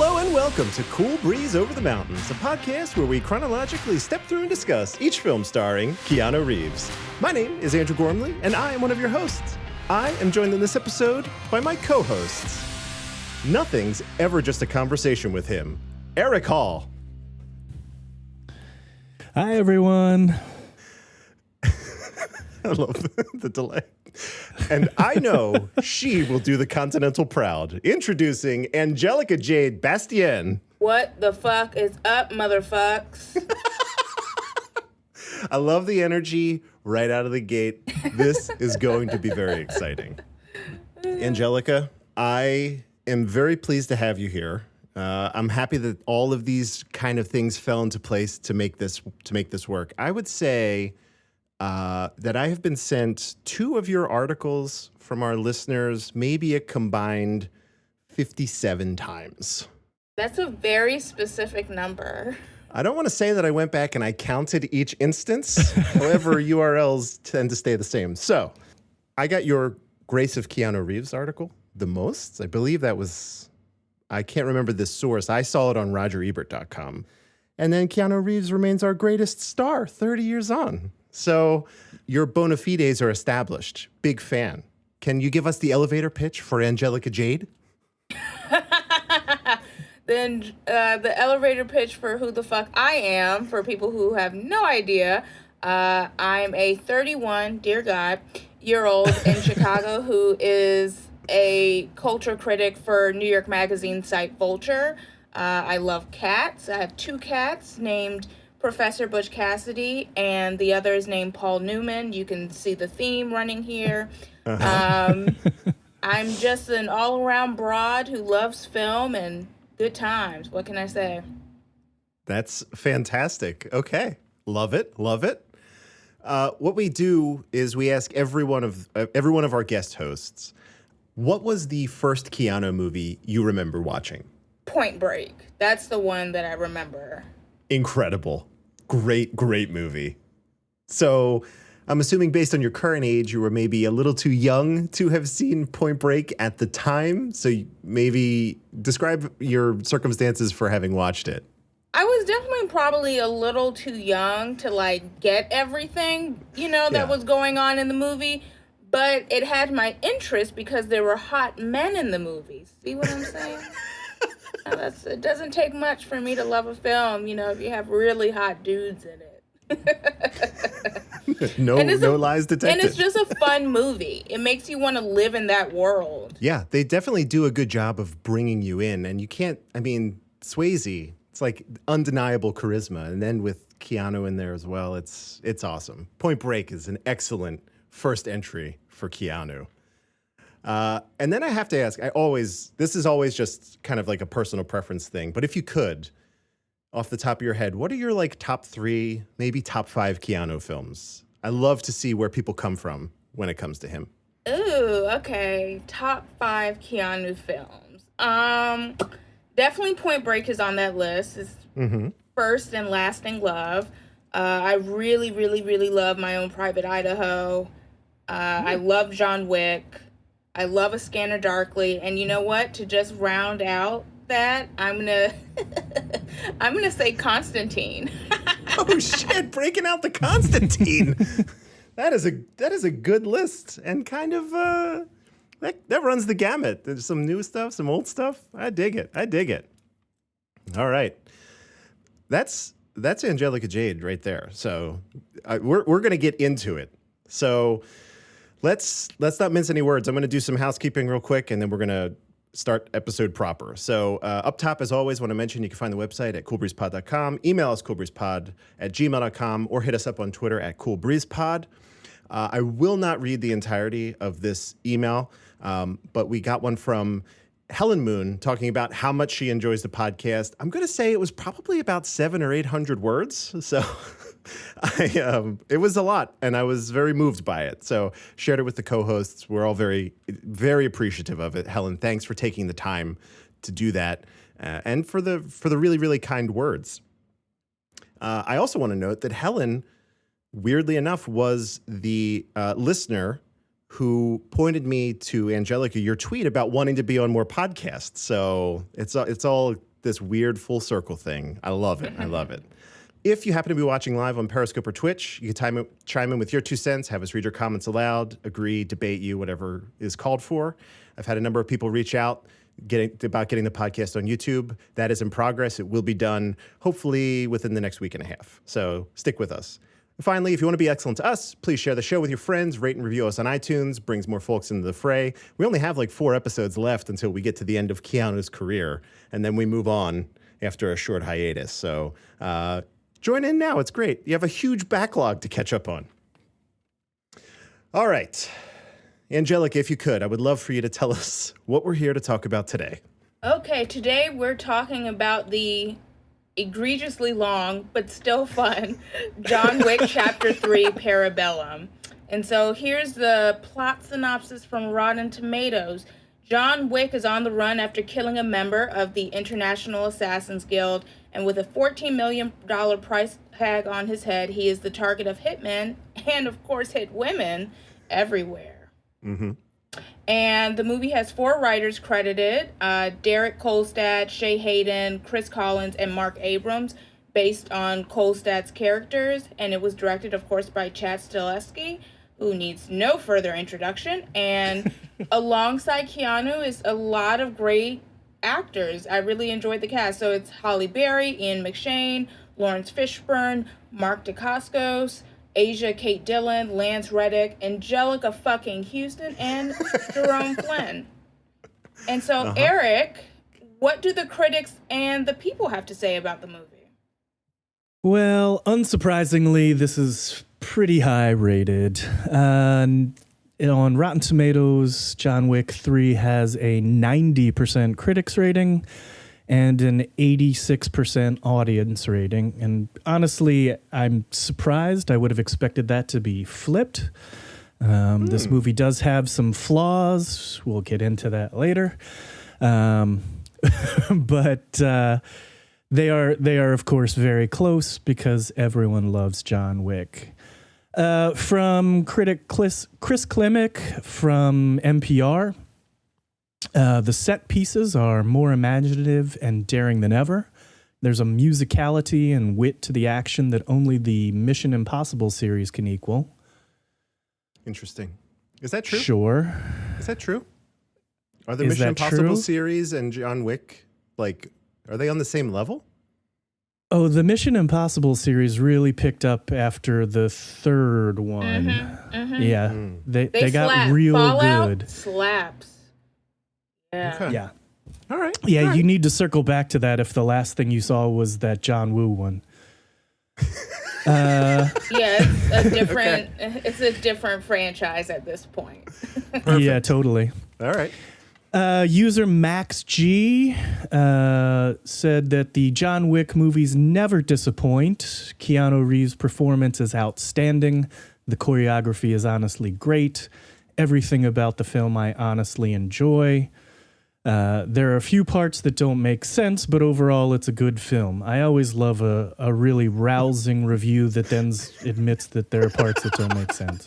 Hello and welcome to Cool Breeze Over the Mountains, a podcast where we chronologically step through and discuss each film starring Keanu Reeves. My name is Andrew Gormley, and I am one of your hosts. I am joined in this episode by my co-hosts. Nothing's ever just a conversation with him. Eric Hall. Hi, everyone. I love the delay. And I know she will do the Continental proud. Introducing Angelica Jade Bastién. What the fuck is up, motherfucks? I love the energy right out of the gate. This is going to be very exciting. Angelica, I am very pleased to have you here. I'm happy that all of these kind of things fell into place to make this work. I would say that I have been sent 2 of your articles from our listeners, maybe a combined 57 times. That's a very specific number. I don't want to say that I went back and I counted each instance. However, URLs tend to stay the same. So I got your Grace of Keanu Reeves article the most. I believe that was, I can't remember this source. I saw it on RogerEbert.com. And then Keanu Reeves remains our greatest star 30 years on. So your bona fides are established. Big fan. Can you give us the elevator pitch for Angelica Jade? Then the elevator pitch for who the fuck I am, for people who have no idea. I'm a 31, dear God, year old in Chicago who is a culture critic for New York Magazine site Vulture. I love cats. I have 2 cats named Professor Butch Cassidy, and the other is named Paul Newman. You can see the theme running here. I'm just an all-around broad who loves film and good times. What can I say? That's fantastic. Okay. Love it. Love it. What we do is we ask every one of our guest hosts, what was the first Keanu movie you remember watching? Point Break. That's the one that I remember. Incredible. Great movie. So I'm assuming based on your current age, you were maybe a little too young to have seen Point Break at the time. So maybe describe your circumstances for having watched it. I was definitely probably a little too young to get everything, that was going on in the movie. But it had my interest because there were hot men in the movie. See what I'm saying? It doesn't take much for me to love a film, if you have really hot dudes in it. No lies detected. And it's just a fun movie. It makes you want to live in that world. Yeah, they definitely do a good job of bringing you in. And you can't, Swayze, it's like undeniable charisma. And then with Keanu in there as well, it's awesome. Point Break is an excellent first entry for Keanu. And then I have to ask, this is always just kind of like a personal preference thing, but if you could, off the top of your head, what are your top 3, maybe top 5 Keanu films? I love to see where people come from when it comes to him. Ooh, okay. Top 5 Keanu films. Definitely Point Break is on that list. It's First and Lasting Love. I really, really, really love My Own Private Idaho. I love John Wick. I love A Scanner Darkly, and you know what? To just round out that, I'm gonna say Constantine. Oh shit! Breaking out the Constantine. That is a good list, and kind of that runs the gamut. There's some new stuff, some old stuff. I dig it. All right, that's Angelica Jade right there. So we're gonna get into it. So. Let's not mince any words. I'm going to do some housekeeping real quick, and then we're going to start episode proper. So up top, as always, want to mention you can find the website at coolbreezepod.com. Email us coolbreezepod@gmail.com, or hit us up on Twitter at coolbreezepod. I will not read the entirety of this email, but we got one from Helen Moon talking about how much she enjoys the podcast. I'm going to say it was probably about 700 or 800 words. So it was a lot, and I was very moved by it. So shared it with the co-hosts. We're all very, very appreciative of it. Helen, thanks for taking the time to do that, and for the really, really kind words. I also want to note that Helen, weirdly enough, was the listener who pointed me to, Angelica, your tweet about wanting to be on more podcasts. So it's all this weird full circle thing. I love it. I love it. If you happen to be watching live on Periscope or Twitch, you can chime in with your 2 cents, have us read your comments aloud, agree, debate you, whatever is called for. I've had a number of people reach out about getting the podcast on YouTube. That is in progress. It will be done hopefully within the next week and a half. So stick with us. Finally, if you want to be excellent to us, please share the show with your friends, rate and review us on iTunes, brings more folks into the fray. We only have like 4 episodes left until we get to the end of Keanu's career, and then we move on after a short hiatus. So join in now. It's great. You have a huge backlog to catch up on. All right. Angelica, if you could, I would love for you to tell us what we're here to talk about today. Okay, today we're talking about the egregiously long, but still fun, John Wick Chapter 3, Parabellum. And so here's the plot synopsis from Rotten Tomatoes. John Wick is on the run after killing a member of the International Assassins Guild, and with a $14 million price tag on his head, he is the target of hitmen and, of course, hit women everywhere. Mm-hmm. And the movie has 4 writers credited, Derek Kolstad, Shay Hayden, Chris Collins, and Mark Abrams, based on Kolstad's characters. And it was directed, of course, by Chad Stileski, who needs no further introduction. And alongside Keanu is a lot of great actors. I really enjoyed the cast. So it's Halle Berry, Ian McShane, Lawrence Fishburne, Mark Dacascos, Asia Kate Dillon, Lance Reddick, Angelica fucking Houston, and Jerome Flynn. And so, Eric, what do the critics and the people have to say about the movie? Well, unsurprisingly, this is pretty high rated. On Rotten Tomatoes, John Wick 3 has a 90% critics rating and an 86% audience rating. And honestly, I'm surprised. I would have expected that to be flipped. This movie does have some flaws. We'll get into that later. But they are, of course, very close because everyone loves John Wick. From critic Chris Klimek from NPR, the set pieces are more imaginative and daring than ever. There's a musicality and wit to the action that only the Mission Impossible series can equal. Interesting. Is that true? Sure. Is that true? Are the Is Mission that Impossible true? series and John Wick, are they on the same level? Oh, the Mission Impossible series really picked up after the 3rd one. Yeah, they got slap. real Fallout good. Slaps. Yeah. Okay. Yeah. All right. Yeah, All right. you need to circle back to that if the last thing you saw was that John Woo one. Yeah, it's a different it's a different franchise at this point. Yeah, totally. All right. User Max G said that the John Wick movies never disappoint. Keanu Reeves' performance is outstanding. The choreography is honestly great. Everything about the film I honestly enjoy. There are a few parts that don't make sense, but overall it's a good film. I always love a really rousing review that then admits that there are parts that don't make sense.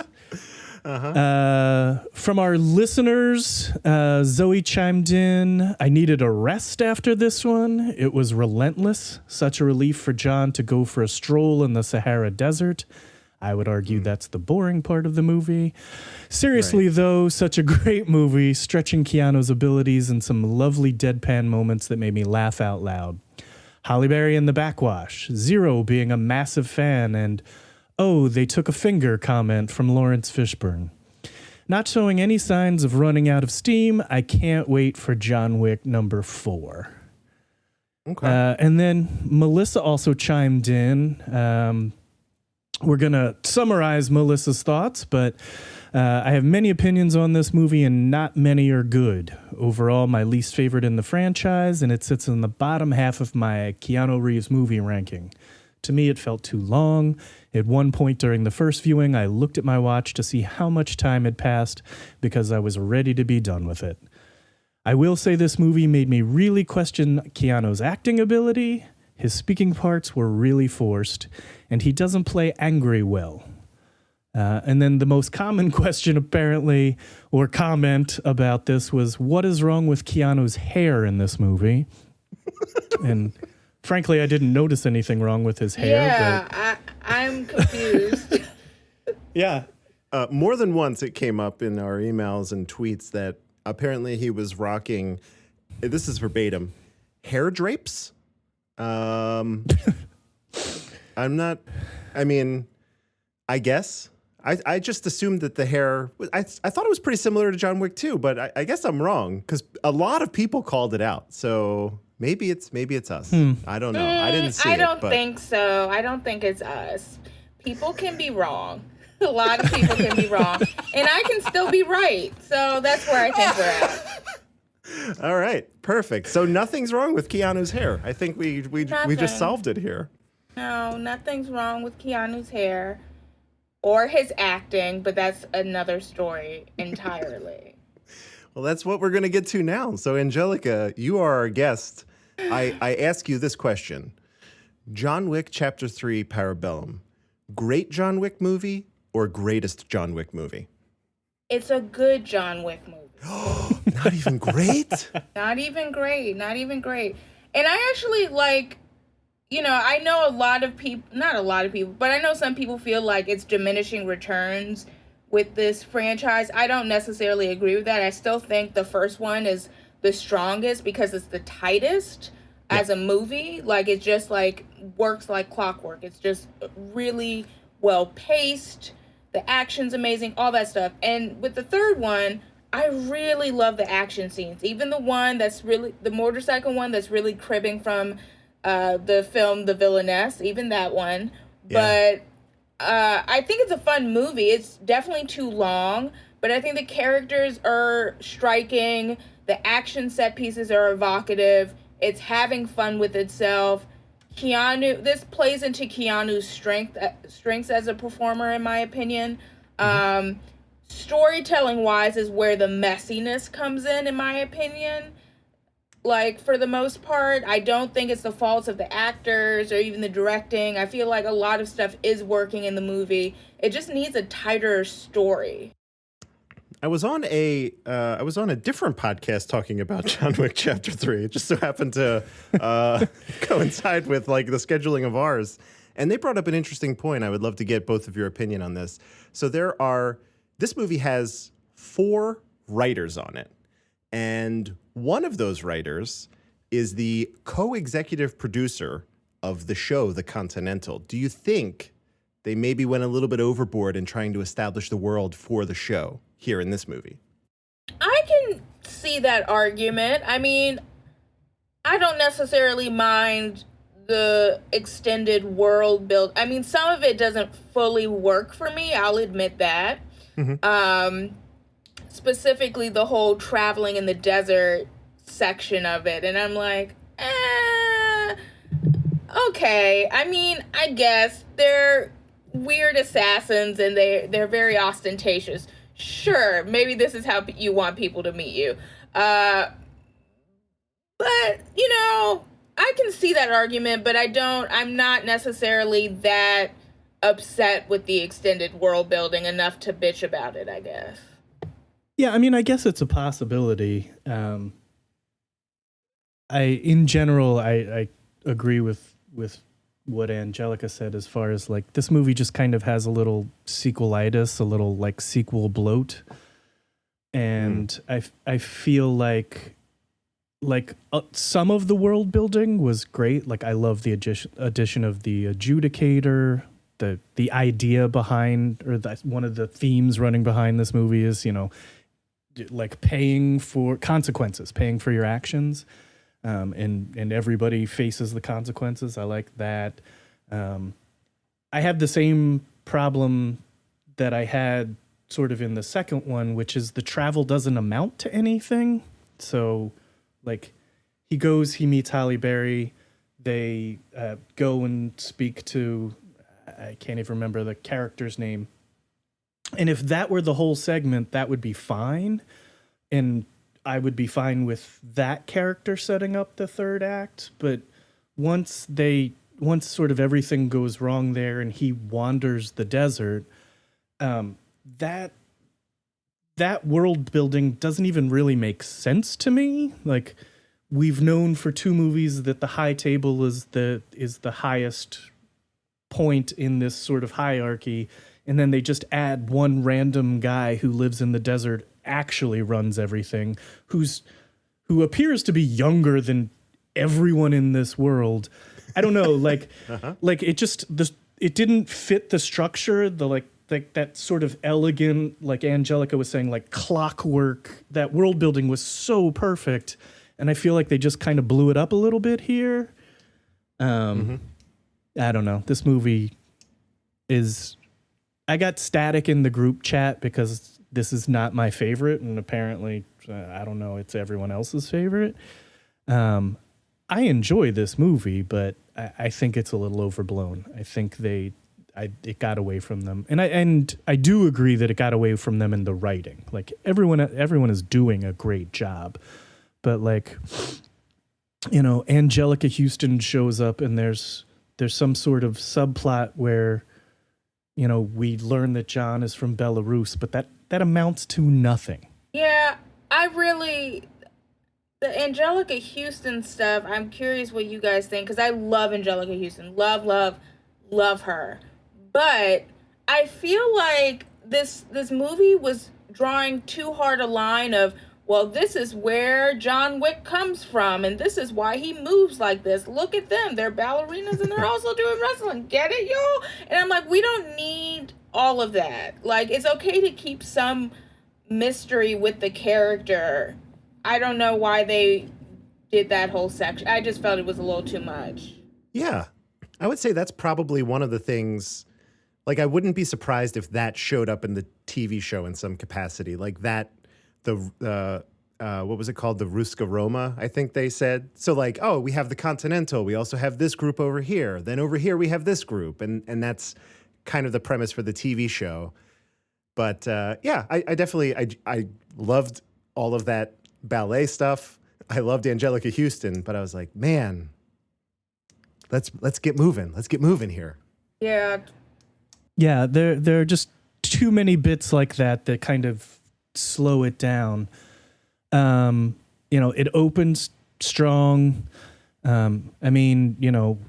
From our listeners, Zoe chimed in, I needed a rest after this one. It was relentless. Such a relief for John to go for a stroll in the Sahara Desert. I would argue that's the boring part of the movie. Seriously, though, such a great movie, stretching Keanu's abilities and some lovely deadpan moments that made me laugh out loud. Halle Berry in the backwash, Zero being a massive fan, and "oh, they took a finger" comment from Lawrence Fishburne. Not showing any signs of running out of steam, I can't wait for John Wick number 4. Okay. And then Melissa also chimed in. We're going to summarize Melissa's thoughts, but I have many opinions on this movie and not many are good. Overall, my least favorite in the franchise, and it sits in the bottom half of my Keanu Reeves movie ranking. To me, it felt too long. At one point during the first viewing, I looked at my watch to see how much time had passed because I was ready to be done with it. I will say this movie made me really question Keanu's acting ability. His speaking parts were really forced, and he doesn't play angry well. And then the most common question, apparently, or comment about this was, what is wrong with Keanu's hair in this movie? And frankly, I didn't notice anything wrong with his hair. Yeah, I'm confused. Yeah. More than once it came up in our emails and tweets that apparently he was rocking, this is verbatim, hair drapes. I'm not, I mean, I guess. I just assumed that the hair, I thought it was pretty similar to John Wick 2, but I guess I'm wrong because a lot of people called it out. So maybe it's us. I don't know. I didn't see it. I don't think so. I don't think it's us. People can be wrong. A lot of people can be wrong. And I can still be right. So that's where I think we're at. All right. Perfect. So nothing's wrong with Keanu's hair. I think we just solved it here. No, nothing's wrong with Keanu's hair or his acting, but that's another story entirely. Well, that's what we're going to get to now. So, Angelica, you are our guest. I ask you this question. John Wick Chapter 3 Parabellum. Great John Wick movie or greatest John Wick movie? It's a good John Wick movie. Not even great? Not even great. Not even great. And I actually I know not a lot of people, but I know some people feel like it's diminishing returns with this franchise. I don't necessarily agree with that. I still think the first one is the strongest because it's the tightest as a movie. Like, it just works like clockwork. It's just really well paced. The action's amazing, all that stuff. And with the third one, I really love the action scenes. Even the motorcycle one that's really cribbing from the film The Villainess, even that one. Yeah. But I think it's a fun movie. It's definitely too long, but I think the characters are striking. The action set pieces are evocative. It's having fun with itself. This plays into Keanu's strengths as a performer, in my opinion. Storytelling wise is where the messiness comes in my opinion. Like, for the most part, I don't think it's the faults of the actors or even the directing. I feel like a lot of stuff is working in the movie. It just needs a tighter story. I was on a different podcast talking about John Wick Chapter 3. It just so happened to coincide with the scheduling of ours. And they brought up an interesting point. I would love to get both of your opinion on this. So this movie has 4 writers on it. And one of those writers is the co-executive producer of the show, The Continental. Do you think they maybe went a little bit overboard in trying to establish the world for the show here in this movie? I can see that argument. I mean, I don't necessarily mind the extended world build. I mean, some of it doesn't fully work for me. I'll admit that. Mm-hmm. Specifically the whole traveling in the desert section of it. And I'm like, okay. I mean, I guess they're weird assassins and they're very ostentatious. Sure, maybe this is how you want people to meet you. But, I can see that argument, but I'm not necessarily that upset with the extended world building enough to bitch about it, I guess. Yeah, I mean, I guess it's a possibility. In general, I agree with what Angelica said as far as this movie just kind of has a little sequelitis, a little sequel bloat, and I feel like some of the world building was great. Like, I love the addition of the adjudicator. The idea behind, or one of the themes running behind this movie is paying for consequences, paying for your actions. And everybody faces the consequences. I like that. I have the same problem that I had sort of in the second one, which is the travel doesn't amount to anything. So, he meets Halle Berry. They go and speak to, I can't even remember the character's name. And if that were the whole segment, that would be fine. And I would be fine with that character setting up the third act, but once sort of everything goes wrong there and he wanders the desert, that world building doesn't even really make sense to me. we've known for 2 movies that the high table is the highest point in this sort of hierarchy, and then they just add one random guy who lives in the desert, actually runs everything, who appears to be younger than everyone in this world. I don't know, like like it didn't fit the structure, the like that sort of elegant, like Angelica was saying, like clockwork. That world building was so perfect, and I feel like they just kind of blew it up a little bit here. I don't know. This movie is... I got static in the group chat because this is not my favorite, and apparently, I don't know, it's everyone else's favorite. I enjoy this movie, but I think it's a little overblown. I think it got away from them, and I do agree that it got away from them in the writing. Like everyone is doing a great job, but like, you know, Angelica Houston shows up, and there's some sort of subplot where, you know, we learn that John is from Belarus, but that amounts to nothing. Yeah, the Angelica Houston stuff, I'm curious what you guys think, because I love Angelica Houston. Love, love, love her. But I feel like this movie was drawing too hard a line of, well, this is where John Wick comes from, and this is why he moves like this. Look at them. They're ballerinas, and they're also doing wrestling. Get it, y'all? And I'm like, we don't need all of that. Like, it's okay to keep some mystery with the character. I don't know why they did that whole section. I just felt it was a little too much. Yeah. I would say that's probably one of the things, like, I wouldn't be surprised if that showed up in the TV show in some capacity. Like that, what was it called? The Ruska Roma, I think they said. So like, oh, we have the Continental. We also have this group over here. Then over here we have this group. And that's kind of the premise for the TV show. But yeah, I definitely, I loved all of that ballet stuff. I loved Angelica Houston, but I was like, man, let's get moving. Let's get moving here. Yeah. Yeah, there are just too many bits like that kind of slow it down. You know, it opens strong. I mean, you know,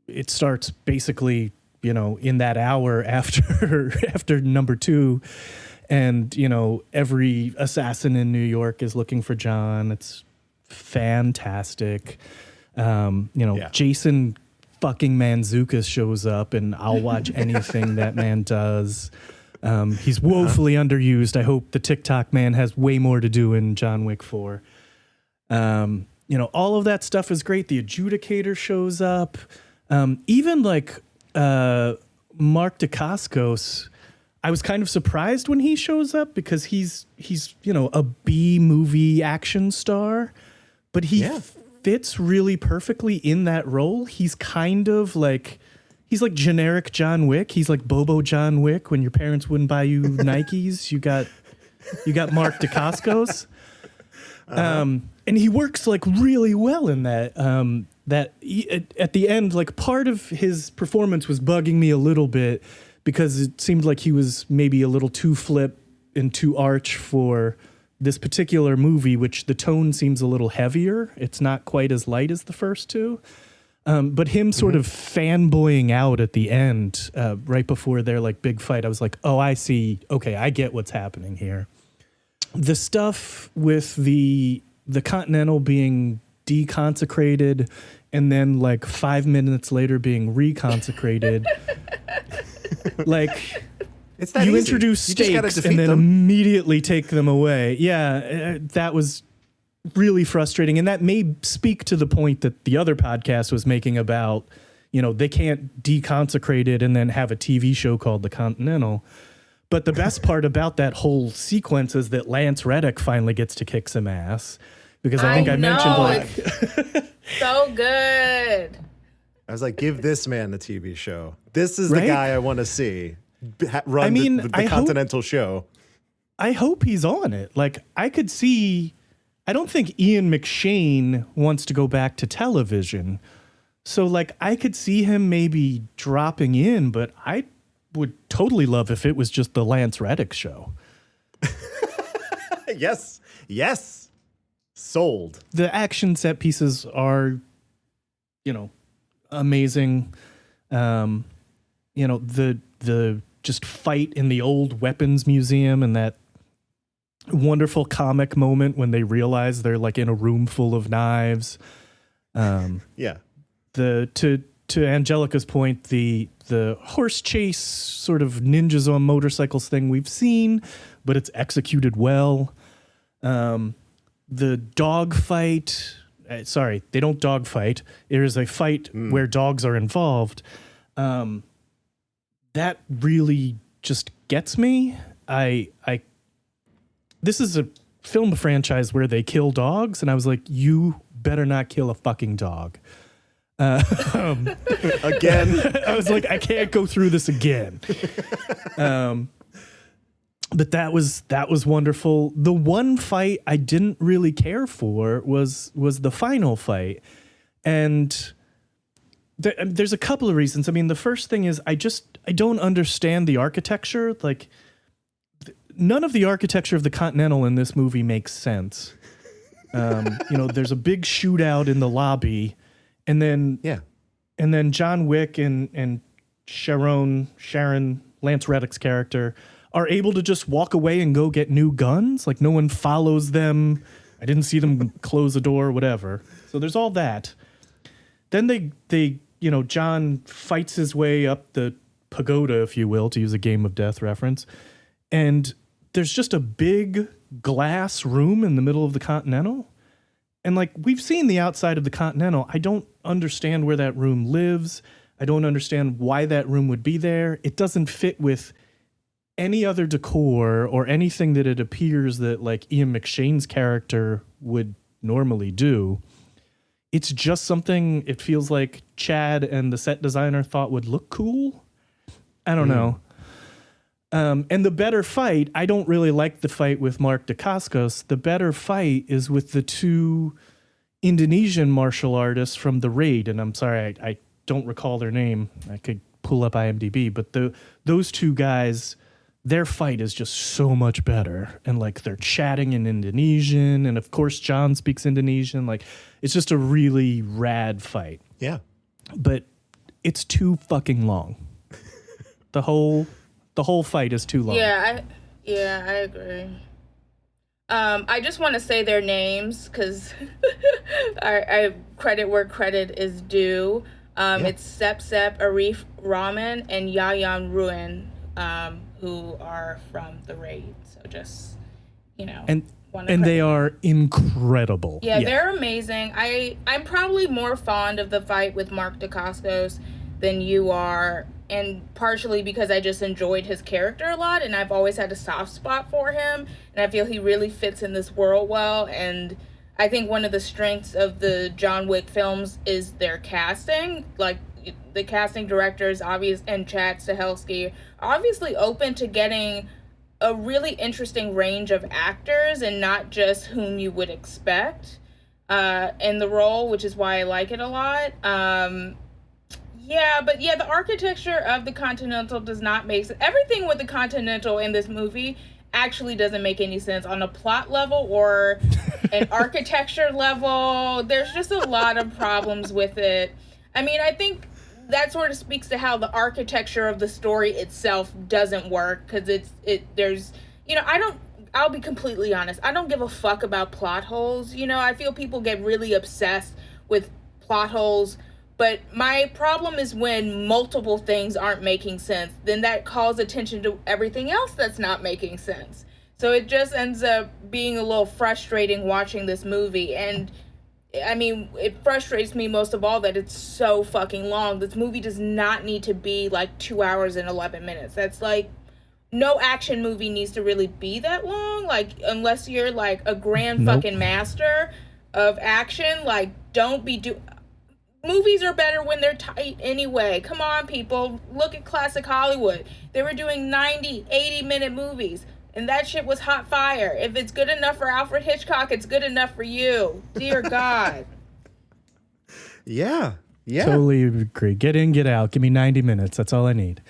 it starts basically, you know, in that hour after number 2. And, you know, every assassin in New York is looking for John. It's fantastic. You know, yeah. Jason fucking Mantzoukas shows up, and I'll watch anything that man does. He's woefully underused. I hope the TikTok man has way more to do in John Wick 4. You know, all of that stuff is great. The adjudicator shows up. Even like Mark Dacascos, I was kind of surprised when he shows up because he's you know, a B movie action star, but he fits really perfectly in that role. He's kind of like, he's like generic John Wick. He's like Bobo John Wick. When your parents wouldn't buy you Nikes, you got Mark Dacascos. And he works like really well in that. At the end, like part of his performance was bugging me a little bit because it seemed like he was maybe a little too flip and too arch for this particular movie, which the tone seems a little heavier. It's not quite as light as the first 2. But him sort of fanboying out at the end, right before their like big fight, I was like, oh, I see. Okay, I get what's happening here. The stuff with the Continental being deconsecrated and then like 5 minutes later being reconsecrated, like it's that you easy. Introduce You stakes and then immediately take them away. Yeah, that was really frustrating, and that may speak to the point that the other podcast was making about, you know, they can't deconsecrate it and then have a TV show called The Continental. But the best part about that whole sequence is that Lance Reddick finally gets to kick some ass, because I think I mentioned like so good. I was like, give this man the TV show. This is the guy I want to see run the Continental show. I hope he's on it. Like, I could see. I don't think Ian McShane wants to go back to television. So, like, I could see him maybe dropping in, but I would totally love if it was just the Lance Reddick show. Yes. Sold. The action set pieces are, amazing. The just fight in the old weapons museum and that wonderful comic moment when they realize they're like in a room full of knives. Yeah. To Angelica's point, the horse chase sort of ninjas on motorcycles thing we've seen, but it's executed well. The dog fight, sorry, they don't dog fight. There is a fight where dogs are involved. That really just gets me. This is a film franchise where they kill dogs, and I was like, you better not kill a fucking dog. Again. I was like, I can't go through this again. But that was wonderful. The one fight I didn't really care for was the final fight. And there's a couple of reasons. I mean, the first thing is I don't understand the architecture. Like, none of the architecture of the Continental in this movie makes sense. There's a big shootout in the lobby, and then John Wick and Sharon, Lance Reddick's character, are able to just walk away and go get new guns. Like, no one follows them. I didn't see them close the door, whatever. So there's all that. Then they John fights his way up the pagoda, if you will, to use a Game of Death reference. And there's just a big glass room in the middle of the Continental. And like, we've seen the outside of the Continental. I don't understand where that room lives. I don't understand why that room would be there. It doesn't fit with any other decor or anything that it appears that like Ian McShane's character would normally do. It's just something it feels like Chad and the set designer thought would look cool. I don't know. And the better fight, I don't really like the fight with Mark Dacascos. The better fight is with the two Indonesian martial artists from The Raid. And I'm sorry, I don't recall their name. I could pull up IMDb. But those two guys, their fight is just so much better. And like, they're chatting in Indonesian. And of course, John speaks Indonesian. Like, it's just a really rad fight. Yeah. But it's too fucking long. The whole fight is too long. Yeah, I agree. I just want to say their names because I credit where credit is due. It's Sep, Arif Rahman, and Yayan Ruin, who are from The Raid. So just, and they are incredible. Yeah, they're amazing. I'm probably more fond of the fight with Mark Dacascos than you are, and partially because I just enjoyed his character a lot, and I've always had a soft spot for him, and I feel he really fits in this world well. And I think one of the strengths of the John Wick films is their casting. Like, the casting directors, and Chad Stahelski, are obviously open to getting a really interesting range of actors and not just whom you would expect in the role, which is why I like it a lot. The architecture of the Continental does not make sense. Everything with the Continental in this movie actually doesn't make any sense on a plot level or an architecture level. There's just a lot of problems with it. I mean, I think that sort of speaks to how the architecture of the story itself doesn't work, because I'll be completely honest, I don't give a fuck about plot holes. I feel people get really obsessed with plot holes, but my problem is when multiple things aren't making sense, then that calls attention to everything else that's not making sense. So it just ends up being a little frustrating watching this movie. And I mean, it frustrates me most of all that it's so fucking long. This movie does not need to be like 2 hours and 11 minutes. That's like, no action movie needs to really be that long. Like, unless you're like a grand fucking master of action, like, movies are better when they're tight anyway. Come on, people. Look at classic Hollywood. They were doing 90, 80-minute movies. And that shit was hot fire. If it's good enough for Alfred Hitchcock, it's good enough for you. Dear God. Yeah. Totally agree. Get in, get out. Give me 90 minutes. That's all I need.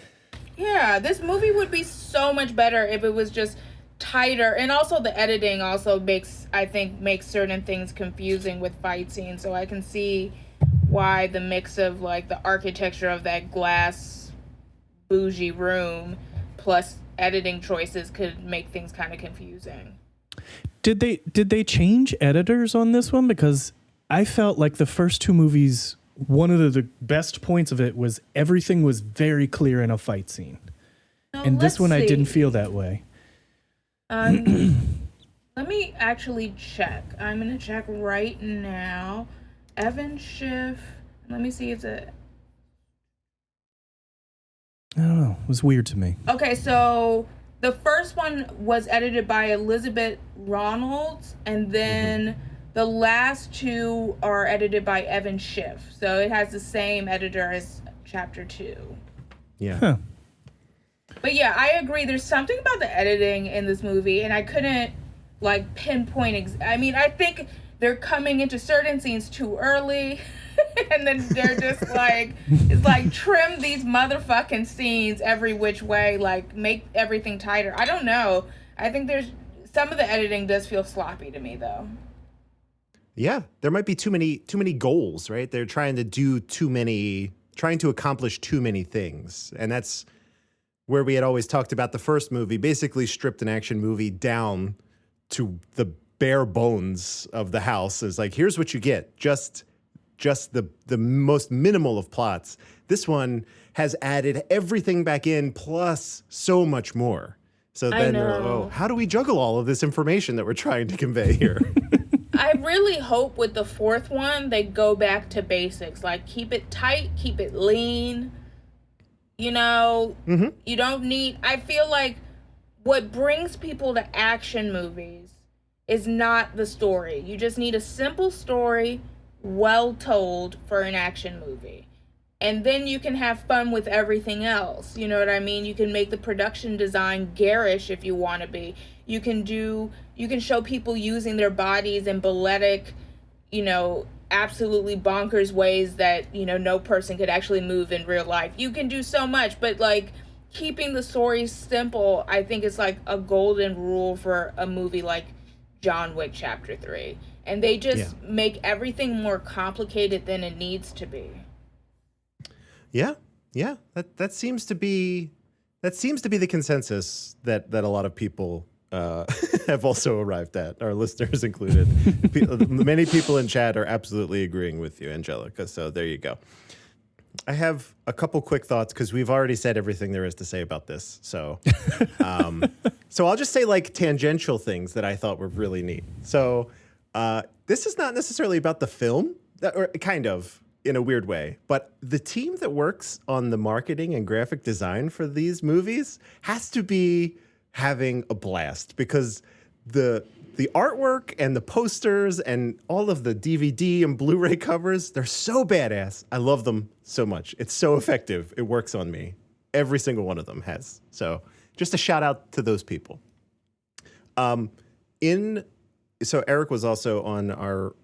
Yeah, this movie would be so much better if it was just tighter, and also the editing also makes certain things confusing with fight scenes. So I can see why the mix of like the architecture of that glass bougie room plus editing choices could make things kind of confusing. Did they change editors on this one? Because I felt like the first two movies, one of the best points of it was everything was very clear in a fight scene. And this one, I didn't feel that way. Let me actually check. I'm going to check right now. Evan Schiff. Let me see if it... I don't know. It was weird to me. Okay, so the first one was edited by Elizabeth Ronalds, and then the last two are edited by Evan Schiff. So it has the same editor as Chapter 2. Yeah. Huh. But yeah, I agree. There's something about the editing in this movie, and I couldn't like pinpoint. I mean, I think they're coming into certain scenes too early, and then they're just like, it's like trim these motherfucking scenes every which way, like make everything tighter. I don't know. I think there's some of the editing does feel sloppy to me though. Yeah, there might be too many goals, right? They're trying to accomplish too many things, and that's where we had always talked about the first movie, basically stripped an action movie down to the bare bones of the house. Is like, here's what you get, just the most minimal of plots. This one has added everything back in, plus so much more. So then, how do we juggle all of this information that we're trying to convey here? I really hope with the fourth one, they go back to basics. Like, keep it tight, keep it lean. You know, you don't need... I feel like what brings people to action movies is not the story. You just need a simple story, well told, for an action movie. And then you can have fun with everything else. You know what I mean? You can make the production design garish if you want to be. You can show people using their bodies in balletic, absolutely bonkers ways that, no person could actually move in real life. You can do so much, but like keeping the story simple, I think is like a golden rule for a movie like John Wick Chapter 3. And they just make everything more complicated than it needs to be. Yeah. That seems to be the consensus that a lot of people have also arrived at, our listeners included. Many people in chat are absolutely agreeing with you, Angelica. So there you go. I have a couple quick thoughts because we've already said everything there is to say about this. So, so I'll just say like tangential things that I thought were really neat. So this is not necessarily about the film, or kind of in a weird way, but the team that works on the marketing and graphic design for these movies has to be having a blast, because the artwork and the posters and all of the DVD and Blu-ray covers, they're so badass. I love them so much. It's so effective. It works on me. Every single one of them has. So just a shout out to those people. So Eric was also on our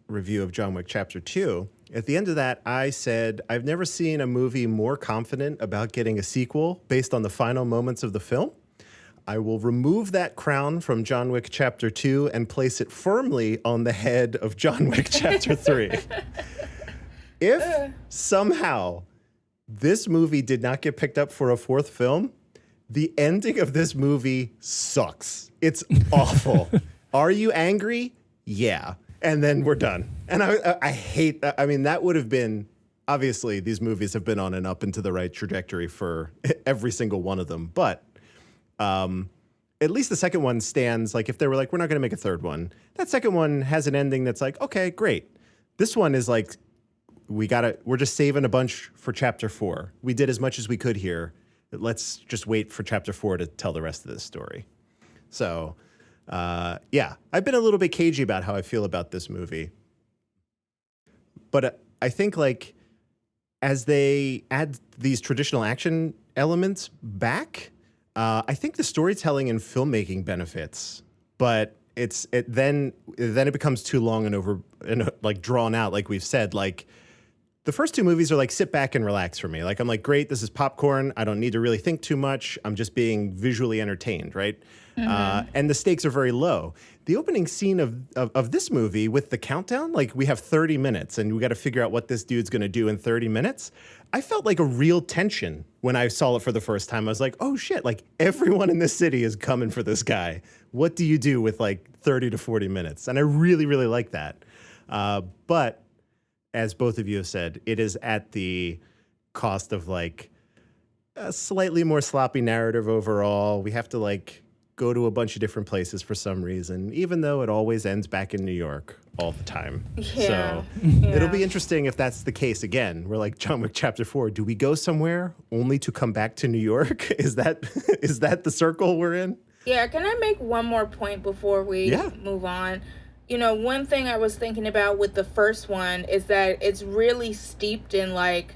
review of John Wick Chapter 2. At the end of that, I said, I've never seen a movie more confident about getting a sequel based on the final moments of the film. I will remove that crown from John Wick Chapter 2 and place it firmly on the head of John Wick Chapter 3. If somehow this movie did not get picked up for a fourth film, the ending of this movie sucks. It's awful. Are you angry? Yeah. And then we're done. And I hate that. I mean, that would have been... Obviously, these movies have been on an up and to the right trajectory for every single one of them. But at least the second one stands, like if they were like, we're not going to make a third one, that second one has an ending that's like, okay, great. This one is like, we're just saving a bunch for Chapter 4. We did as much as we could here. Let's just wait for Chapter 4 to tell the rest of this story. So, yeah, I've been a little bit cagey about how I feel about this movie. But I think like as they add these traditional action elements back, I think the storytelling and filmmaking benefits, but then it becomes too long and like drawn out. Like we've said, like the first two movies are like sit back and relax for me. Like I'm like, great, this is popcorn. I don't need to really think too much. I'm just being visually entertained, right? And the stakes are very low. The opening scene of this movie with the countdown, like we have 30 minutes and we got to figure out what this dude's going to do in 30 minutes. I felt like a real tension when I saw it for the first time. I was like, oh shit, like everyone in this city is coming for this guy. What do you do with like 30 to 40 minutes? And I really, really like that. But as both of you have said, it is at the cost of like a slightly more sloppy narrative overall. We have to like go to a bunch of different places for some reason, even though it always ends back in New York all the time. Yeah. So it'll be interesting if that's the case again. We're like John Wick Chapter 4. Do we go somewhere only to come back to New York? Is that the circle we're in? Yeah, can I make one more point before we move on? You know, one thing I was thinking about with the first one is that it's really steeped in like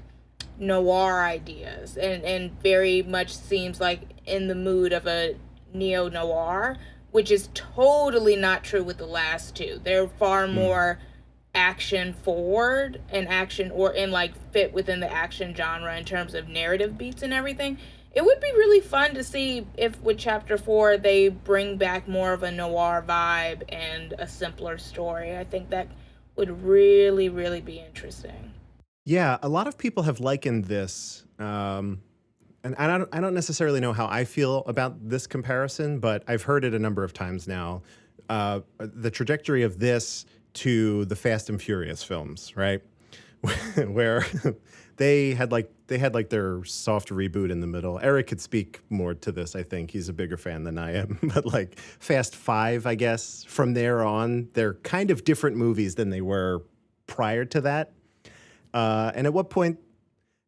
noir ideas and very much seems like in the mood of a neo-noir, which is totally not true with the last two. They're far more action forward and action or in like fit within the action genre in terms of narrative beats and everything. It would be really fun to see if with Chapter 4 they bring back more of a noir vibe and a simpler story. I think that would really, really be interesting. Yeah, a lot of people have likened this, and I don't necessarily know how I feel about this comparison, but I've heard it a number of times now. The trajectory of this to the Fast and Furious films, right? Where they had their soft reboot in the middle. Eric could speak more to this, I think. He's a bigger fan than I am. But like Fast 5, I guess, from there on, they're kind of different movies than they were prior to that. And at what point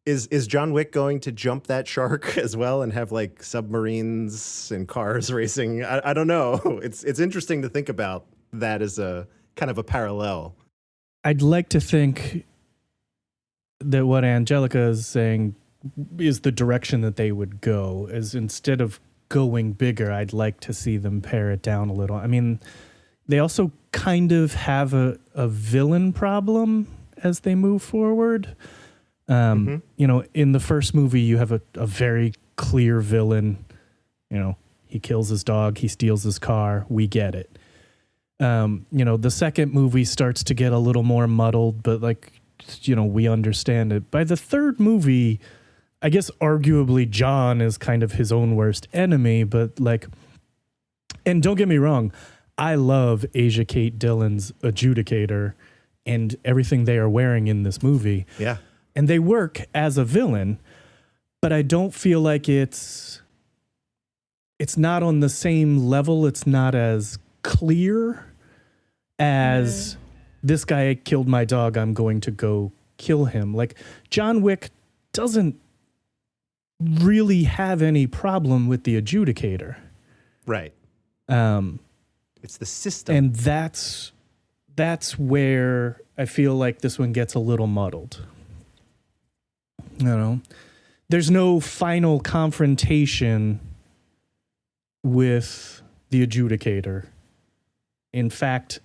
is John Wick going to jump that shark as well and have like submarines and cars racing? I don't know. It's interesting to think about that as a kind of a parallel. I'd like to think that what Angelica is saying is the direction that they would go, is instead of going bigger, I'd like to see them pare it down a little. I mean, they also kind of have a villain problem as they move forward. You know, in the first movie, you have a very clear villain. You know, he kills his dog, he steals his car, we get it. You know, the second movie starts to get a little more muddled, but like, you know, we understand it. By the third movie, I guess arguably John is kind of his own worst enemy, but like, and don't get me wrong, I love Asia Kate Dillon's adjudicator and everything they are wearing in this movie. Yeah. And they work as a villain, but I don't feel like it's not on the same level. It's not as clear as this guy killed my dog, I'm going to go kill him. Like John Wick doesn't really have any problem with the adjudicator. Right. It's the system. And that's where I feel like this one gets a little muddled. You know, there's no final confrontation with the adjudicator. In fact,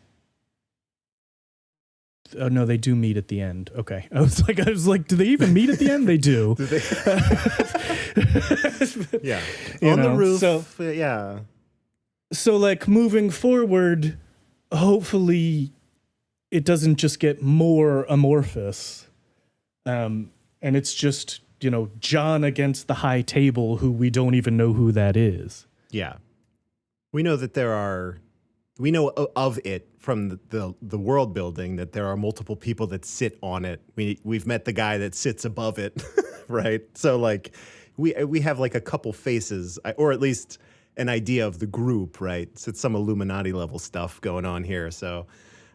oh no, they do meet at the end. Okay, I was like, do they even meet at the end? They do. Do they? Yeah, You on the know, roof. so- Yeah, So like moving forward, hopefully it doesn't just get more amorphous. And it's just, you know, John against the high table who we don't even know who that is. yeah. We know that we know of it from the world building that there are multiple people that sit on it. We've met the guy that sits above it, right? So like we have like a couple faces, or at least an idea of the group, right? So it's some Illuminati level stuff going on here. So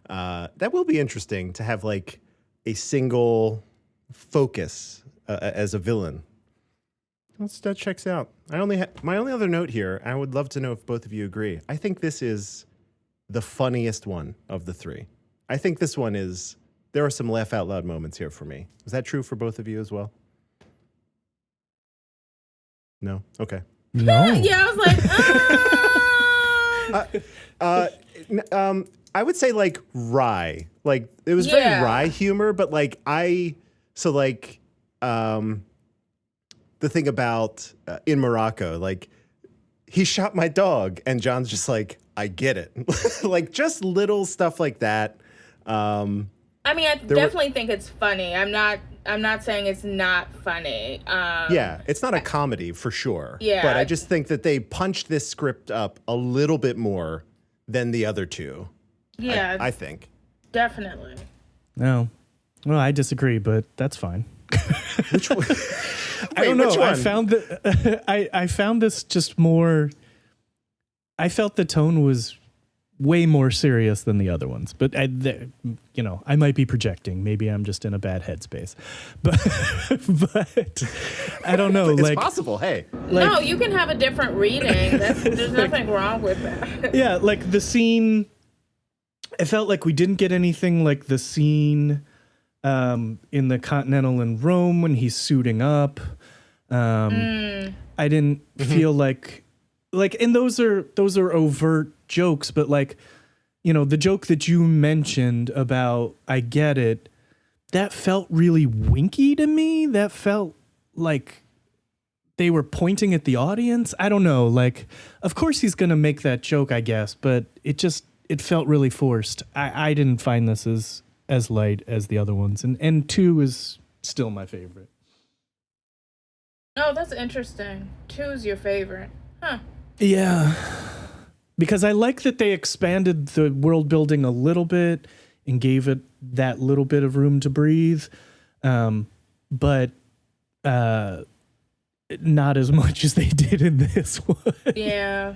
that will be interesting to have like a single focus as a villain. That checks out. My only other note here, I would love to know if both of you agree. I think this is the funniest one of the three. I think this one there are some laugh out loud moments here for me. Is that true for both of you as well? No? Okay. No. Yeah, I was like, I would say like wry. Like it was very wry humor, but like I So like, the thing about in Morocco, like he shot my dog, and John's just like, I get it. Like just little stuff like that. I mean, I definitely think it's funny. I'm not saying it's not funny. Yeah, it's not a comedy for sure. Yeah. But I just think that they punched this script up a little bit more than the other two. Yeah. I think. Definitely. No. Well, I disagree, but that's fine. Which one? I don't know. Which one? I found that I found this just more. I felt the tone was way more serious than the other ones, but I might be projecting. Maybe I'm just in a bad headspace, but I don't know. It's like possible. Hey, no, you can have a different reading. There's nothing wrong with that. Yeah, like the scene. I felt like we didn't get anything like the scene in the Continental in Rome when he's suiting up. I didn't feel like, and those are overt jokes, but like, the joke that you mentioned about I get it, that felt really winky to me. That felt like they were pointing at the audience. I don't know. Like, of course he's going to make that joke, I guess, but it felt really forced. I didn't find this as light as the other ones. And 2 is still my favorite. Oh, that's interesting. 2 is your favorite. Huh. Yeah. Because I like that they expanded the world building a little bit and gave it that little bit of room to breathe. But not as much as they did in this one. Yeah.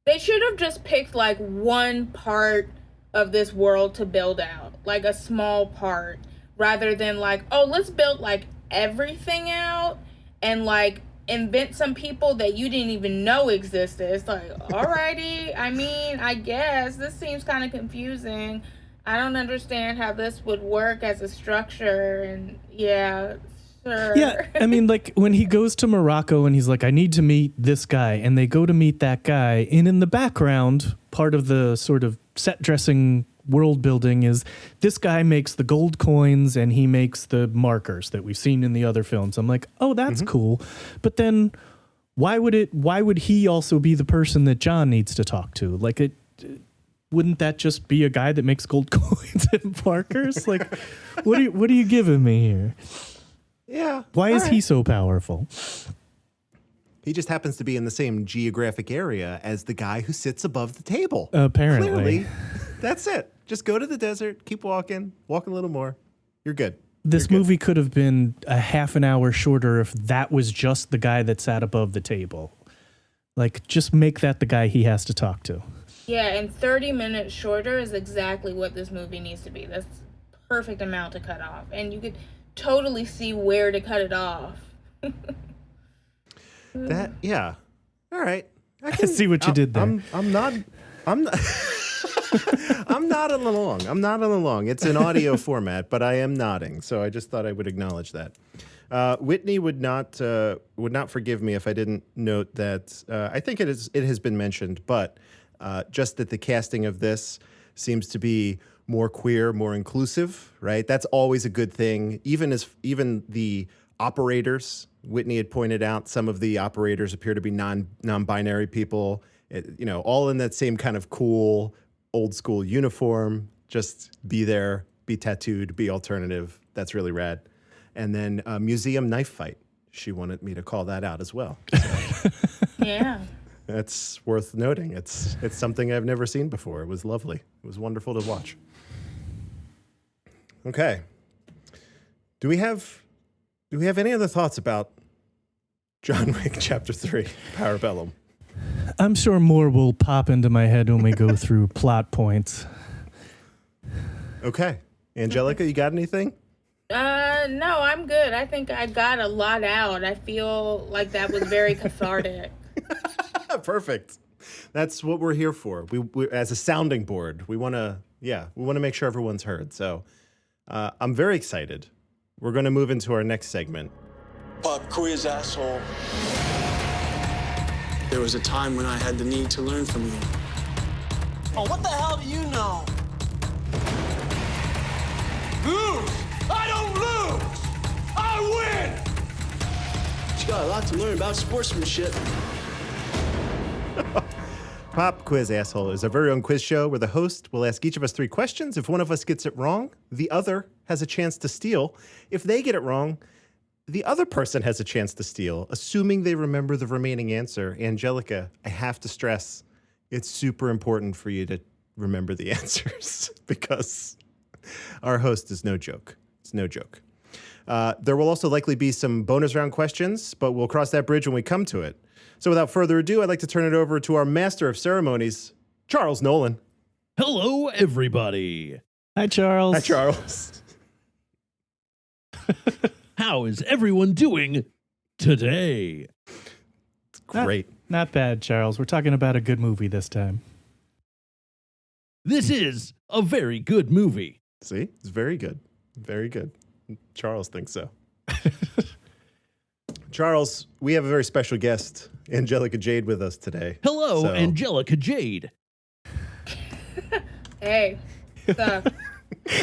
They should have just picked like one part of this world to build out, like a small part, rather than like, oh, let's build like everything out and like invent some people that you didn't even know existed. It's like, alrighty, I mean, I guess this seems kind of confusing. I don't understand how this would work as a structure, and yeah. Sure. Yeah, I mean, like when he goes to Morocco and he's like, I need to meet this guy, and they go to meet that guy, and in the background, part of the sort of set dressing world building is this guy makes the gold coins and he makes the markers that we've seen in the other films. I'm like, oh, that's cool. But then why would he also be the person that John needs to talk to? Like, wouldn't that just be a guy that makes gold coins and markers? Like, what are you giving me here? yeah. Why is he so powerful? He just happens to be in the same geographic area as the guy who sits above the table. Apparently. Clearly, that's it. Just go to the desert, keep walking, walk a little more. You're good. This movie could have been a half an hour shorter if that was just the guy that sat above the table. Like, just make that the guy he has to talk to. Yeah, and 30 minutes shorter is exactly what this movie needs to be. That's the perfect amount to cut off. And you could totally see where to cut it off. Yeah. All right. I see what you did there. I'm not I'm nodding along. I'm nodding along. It's an audio format, but I am nodding. So I just thought I would acknowledge that. Whitney would not forgive me if I didn't note that I think it has been mentioned, but just that the casting of this seems to be more queer, more inclusive, right? That's always a good thing. Even the operators, Whitney had pointed out, some of the operators appear to be non-binary people, all in that same kind of cool, old school uniform. Just be there, be tattooed, be alternative. That's really rad. And then museum knife fight. She wanted me to call that out as well. So. Yeah. That's worth noting. It's something I've never seen before. It was lovely. It was wonderful to watch. Okay. Do we have any other thoughts about John Wick Chapter 3, Parabellum? I'm sure more will pop into my head when we go through plot points. Okay. Angelica, you got anything? No, I'm good. I think I got a lot out. I feel like that was very cathartic. Perfect. That's what we're here for. We as a sounding board, we want to make sure everyone's heard. So I'm very excited. We're going to move into our next segment. Pop quiz, asshole. There was a time when I had the need to learn from you. Oh, what the hell do you know? Lose! I don't lose! you got a lot to learn about sportsmanship. Pop Quiz Asshole is our very own quiz show where the host will ask each of us 3 questions. If one of us gets it wrong, the other has a chance to steal. If they get it wrong, the other person has a chance to steal, assuming they remember the remaining answer. Angelica, I have to stress, it's super important for you to remember the answers because our host is no joke. It's no joke. There will also likely be some bonus round questions, but we'll cross that bridge when we come to it. So without further ado, I'd like to turn it over to our master of ceremonies, Charles Nolan. Hello, everybody. Hi, Charles. Hi, Charles. How is everyone doing today? It's great. Not bad, Charles. We're talking about a good movie this time. This is a very good movie. See? It's very good. Very good. Charles thinks so. Charles, we have a very special guest, Angelica Jade, with us today. Hello, So- Angelica Jade. Hey, so,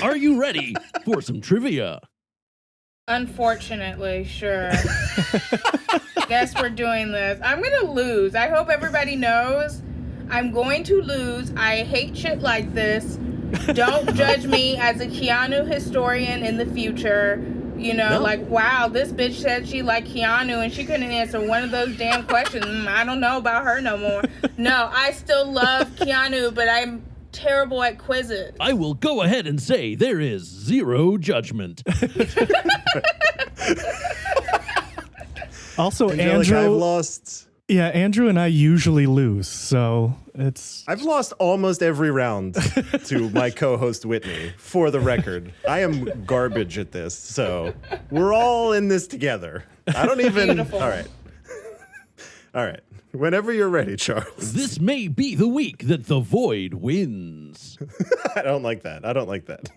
Are you ready for some trivia? unfortunately, sure. Guess we're doing this. I'm gonna lose. I hope everybody knows I'm going to lose. I hate shit like this. Don't judge me as a Keanu historian in the future. You know, No. like, wow, this bitch said she liked Keanu and she couldn't answer one of those damn questions. I don't know about her no more. No, I still love Keanu, but I'm terrible at quizzes. I will go ahead and say there is zero judgment. Also, Angelica, I've Andrew. lost... Yeah, Andrew and I usually lose, so it's. I've lost almost every round to my co-host Whitney, for the record. I am garbage at this, so we're all in this together. I don't even... Beautiful. All right. All right. Whenever you're ready, Charles. This may be the week that the void wins. I don't like that. I don't like that.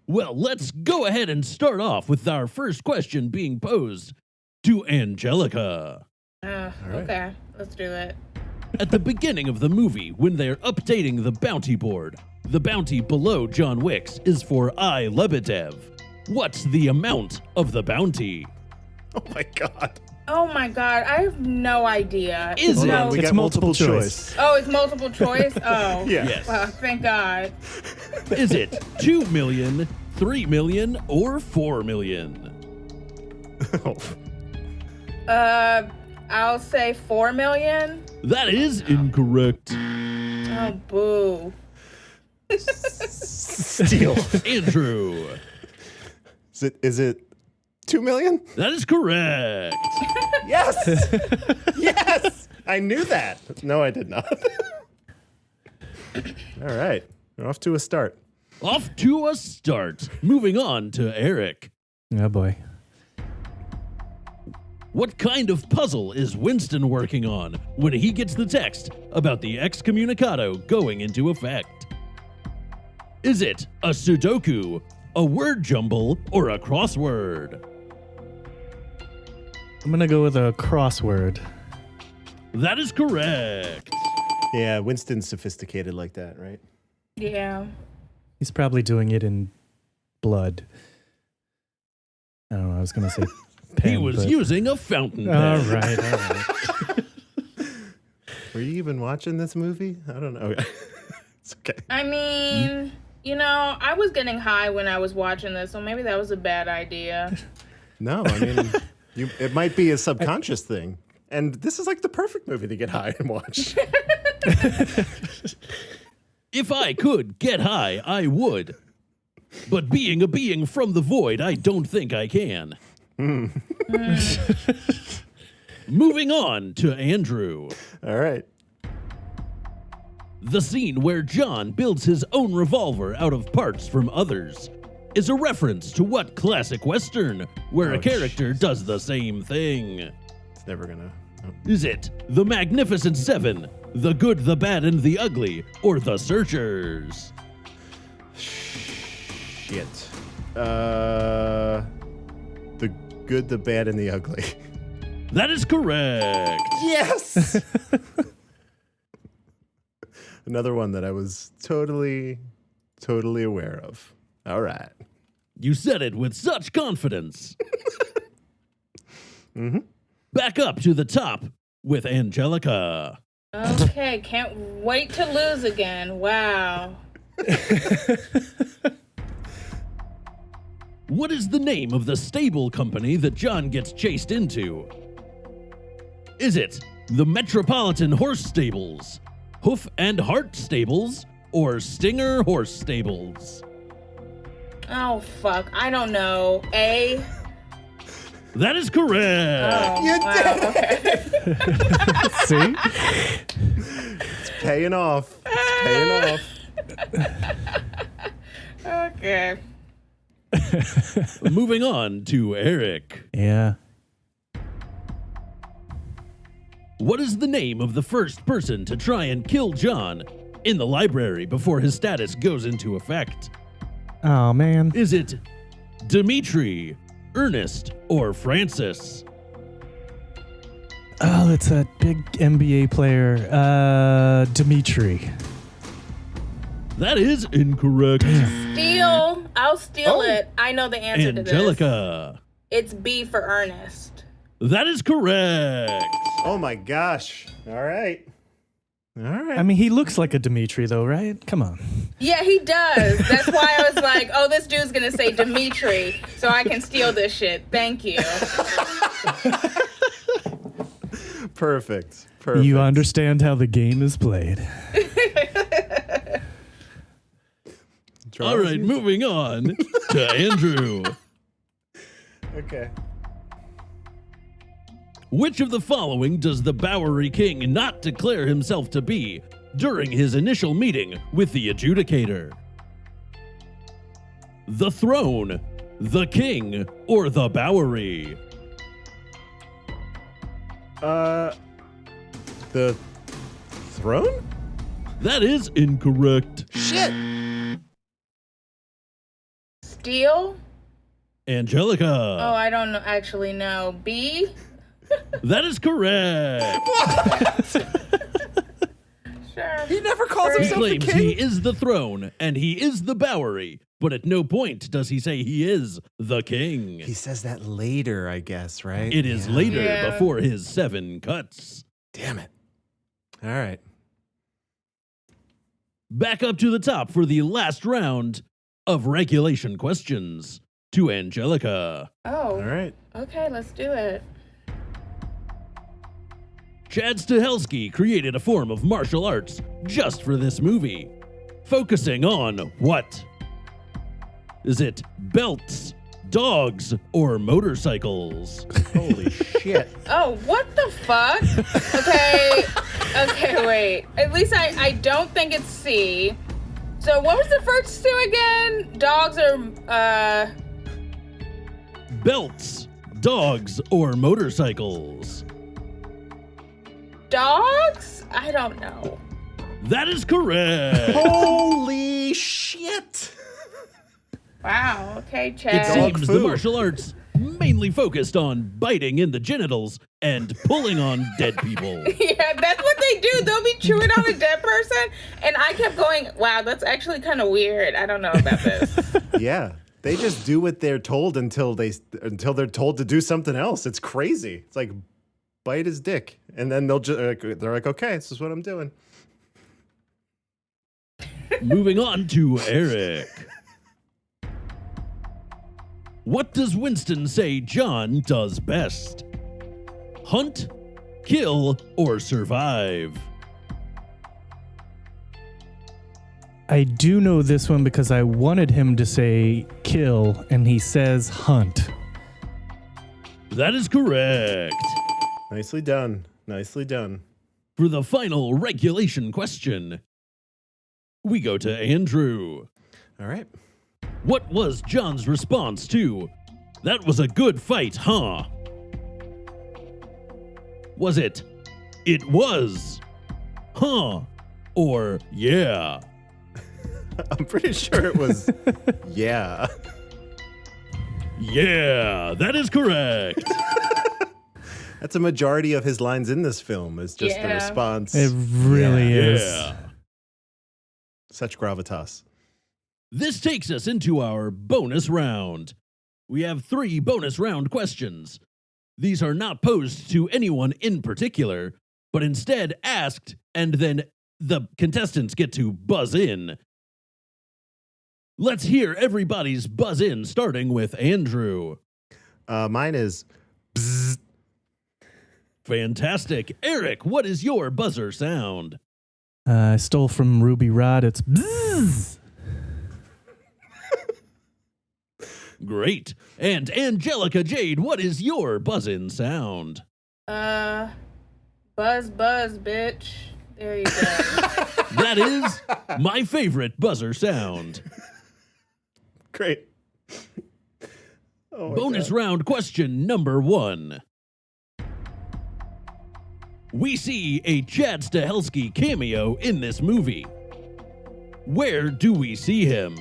Well, let's go ahead and start off with our first question being posed to Angelica. Okay, let's do it. At the beginning of the movie, when they're updating the bounty board, the bounty below John Wick's is for I, Lebedev. What's the amount of the bounty? Oh my God. Oh my god, I have no idea. Is Hold it? on, we It's got multiple multiple choice. Oh, it's multiple choice? Oh. Yeah. Yes. Well, thank God. Is it 2 million, 3 million, or 4 million? I'll say 4 million. That is incorrect. Oh, boo. Steal. Andrew. Is it 2 million? That is correct. Yes. Yes. I knew that. No, I did not. All right. We're off to a start. Off to a start. Moving on to Eric. Oh boy. What kind of puzzle is Winston working on when he gets the text about the excommunicado going into effect? Is it a Sudoku, a word jumble, or a crossword? I'm gonna go with a crossword. That is correct. Yeah, Winston's sophisticated like that, right? Yeah. He's probably doing it in blood. I don't know. I was gonna say pen. He was but- using a fountain pen. All right. All right. Were you even watching this movie? I don't know. It's okay. I mean, you know, I was getting high when I was watching this, so maybe that was a bad idea. No, I mean, it might be a subconscious thing. And this is like the perfect movie to get high and watch. If I could get high, I would. But being a being from the void, I don't think I can. Moving on to Andrew. All right. The scene where John builds his own revolver out of parts from others is a reference to what classic Western where a character does the same thing? It's never gonna. Is it The Magnificent Seven, The Good, the Bad, and the Ugly, or The Searchers? Shit. The Good, the Bad, and the Ugly. That is correct. Yes! Another one that I was totally aware of. All right. You said it with such confidence. Back up to the top with Angelica. Okay, can't wait to lose again. Wow. What is the name of the stable company that John gets chased into? Is it the Metropolitan Horse Stables, Hoof and Heart Stables, or Stinger Horse Stables? Oh, fuck. I don't know. A. That is correct. Oh, You wow, did okay. See? It's paying off. It's paying off. Okay. Moving on to Eric. Yeah. What is the name of the first person to try and kill John in the library before his status goes into effect? Oh, man. Is it Dimitri, Ernest, or Francis? Oh, it's that big NBA player, Dimitri. That is incorrect. Steal. I'll steal Oh. it. I know the answer to this. Angelica. It's B for Ernest. That is correct. Oh my gosh. All right. All right. I mean, he looks like a Dimitri, though, right? Come on. Yeah, he does. That's why I was like, oh, this dude's going to say Dimitri, so I can steal this shit. Thank you. Perfect. Perfect. You understand how the game is played. All right, moving on to Andrew. Okay. Which of the following does the Bowery King not declare himself to be during his initial meeting with the adjudicator? The throne, the king, or the Bowery? The throne? That is incorrect. Shit. Steal? Angelica. Oh, I don't know, actually know. B? That is correct. Sure. He never calls He himself the claims king. he is the throne and he is the Bowery, but at no point does he say he is the king. He says that later, I guess, right? It is Yeah. later Yeah. before his 7 cuts. Damn it. All right. Back up to the top for the last round of regulation questions to Angelica. Oh. All right. Okay, let's do it. Chad Stahelski created a form of martial arts just for this movie, focusing on what? Is it belts, dogs, or motorcycles? Holy shit. Oh, what the fuck? Okay. Okay, wait. At least I don't think it's C. So what was the first two again? Dogs or, Belts, dogs, or motorcycles? dogs? I don't know. That is correct. Holy shit. Wow. Okay, It Chad. Dog seems the food. martial arts mainly focused on biting in the genitals and pulling on dead people. Yeah, that's what they do. They'll be chewing on a dead person. And I kept going, wow, that's actually kind of weird. I don't know about this. Yeah. They just do what they're told until they're told to do something else. It's crazy. It's like bite his dick, and then they're like, okay, this is what I'm doing. Moving on to Eric. What does Winston say John does best? Hunt, kill, or survive? I do know this one because I wanted him to say kill, and he says hunt. That is correct. Nicely done. Nicely done. For the final regulation question, we go to Andrew. All right. What was John's response to, "That was a good fight, huh"? Was it was, huh, or yeah? I'm pretty sure it was, yeah. Yeah, that is correct. That's a majority of his lines in this film is just the Yeah. response. It really is. Yeah. Such gravitas. This takes us into our bonus round. We have 3 bonus round questions. These are not posed to anyone in particular, but instead asked, and then the contestants get to buzz in. Let's hear everybody's buzz in, starting with Andrew. Mine is bzzz. Fantastic. Eric, what is your buzzer sound? I stole from Ruby Rod. It's bzzz. Great. And Angelica Jade, what is your buzz-in sound? Buzz, bitch. There you go. That is my favorite buzzer sound. Great. Oh my Bonus God. round question number 1. We see a Chad Stahelski cameo in this movie. Where do we see him?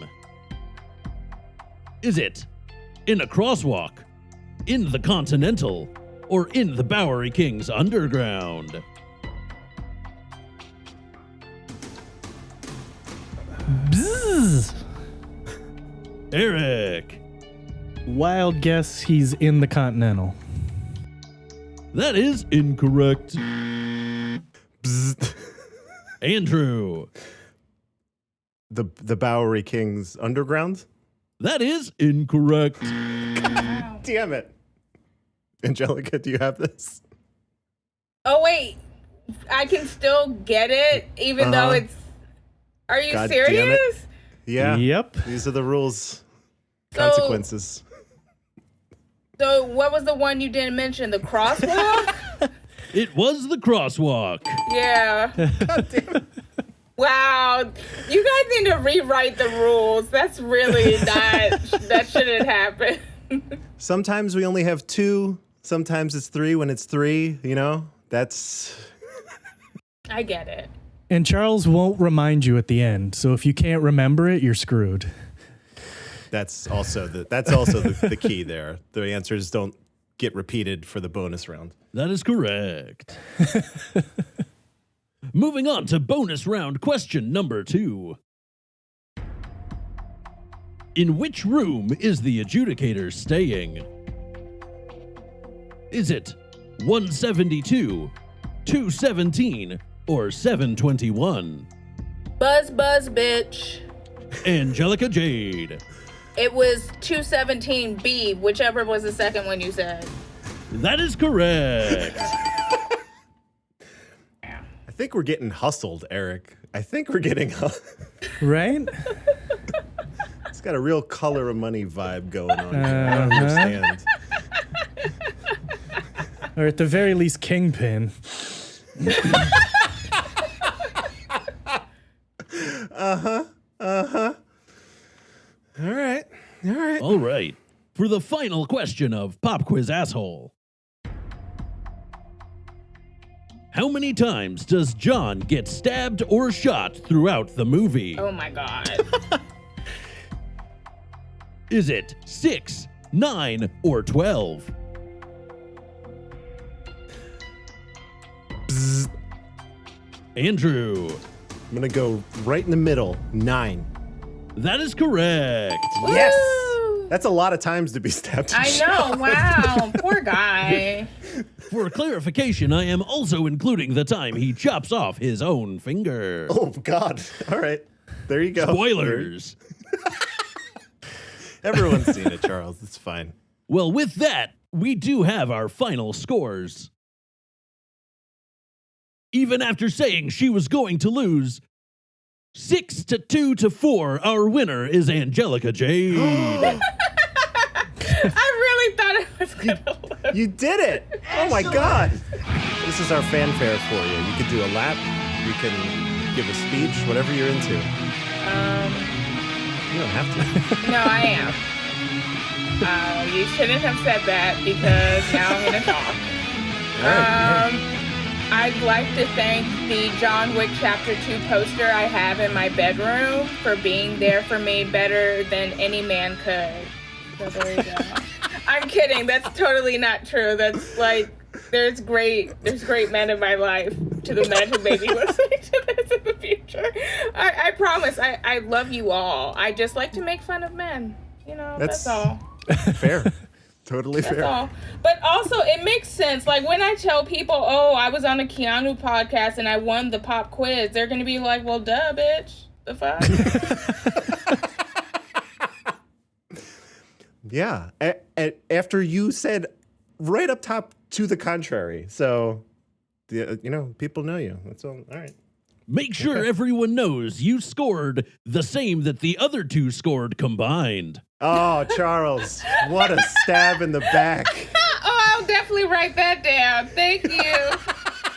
Is it in a crosswalk, in the Continental, or in the Bowery King's Underground? Bzzz. Eric. Wild guess he's in the Continental. That is incorrect. Bzzz. Andrew. The Bowery King's Underground? That is incorrect. Damn it. Angelica, do you have this? Oh, wait. I can still get it, even though it's... Are you God damn it. serious? Yeah. Yep. These are the rules. So- Consequences. So what was the one you didn't mention? The crosswalk? It was the crosswalk. Yeah. Wow. You guys need to rewrite the rules. That's really not... that shouldn't happen. Sometimes we only have 2. Sometimes it's 3 when it's 3, you know? That's... I get it. And Charles won't remind you at the end, so if you can't remember it, you're screwed. That's also the key there. The answers don't get repeated for the bonus round. That is correct. Moving on to bonus round question number 2. In which room is the adjudicator staying? Is it 172, 217, or 721? Buzz, bitch. Angelica Jade. It was 217B, whichever was the second one you said. That is correct. I think we're getting hustled, Eric. I think we're getting... Right? It's got a real Color of Money vibe going on here. I don't understand. Or at the very least, Kingpin. All right. All right. For the final question of Pop Quiz Asshole. How many times does John get stabbed or shot throughout the movie? Oh my God. Is it 6, 9, or 12? Bzzz. Andrew. I'm going to go right in the middle, 9. That is correct. Yes! Woo! That's a lot of times to be stabbed. I know. Wow. Poor guy. For clarification, I am also including the time he chops off his own finger. Oh, God. All right. There you go. Spoilers. Everyone's seen it, Charles. It's fine. Well, with that, we do have our final scores. Even after saying she was going to lose, 6-2-4, our winner is Angelica Jade. I really thought I was going to lose. You did it. Oh, my God. This is our fanfare for you. You could do a lap. You can give a speech, whatever you're into. You don't have to. No, I am. You shouldn't have said that because now I'm going to talk. All right. I'd like to thank the John Wick Chapter 2 poster I have in my bedroom for being there for me better than any man could. So there you go. I'm kidding. That's totally not true. That's like, there's great men in my life, to the men who may be listening to this in the future. I promise, I love you all. I just like to make fun of men. You know, that's all. Fair. Totally That's fair. all. But also, it makes sense. Like, when I tell people, oh, I was on a Keanu podcast and I won the pop quiz, they're going to be like, well, duh, bitch. The fuck? Yeah. After you said right up top to the contrary. So, people know you. That's all. All right. Make sure everyone knows you scored the same that the other two scored combined. Oh, Charles, what a stab in the back. Oh, I'll definitely write that down. Thank you.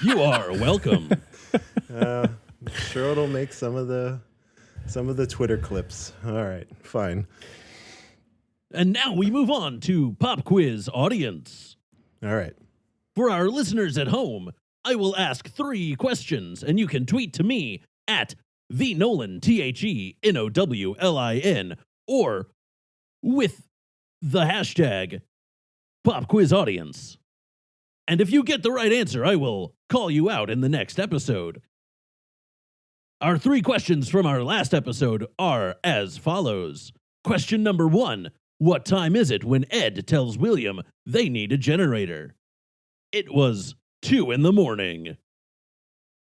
You are welcome. Sure, it'll make some of the Twitter clips. All right, fine. And now we move on to Pop Quiz Audience. All right. For our listeners at home, I will ask 3 questions, and you can tweet to me at TheNolan, TheNowlin, or with the hashtag Pop Quiz Audience. And if you get the right answer, I will call you out in the next episode. Our 3 questions from our last episode are as follows. Question number 1. What time is it when Ed tells William they need a generator? It was 2 a.m.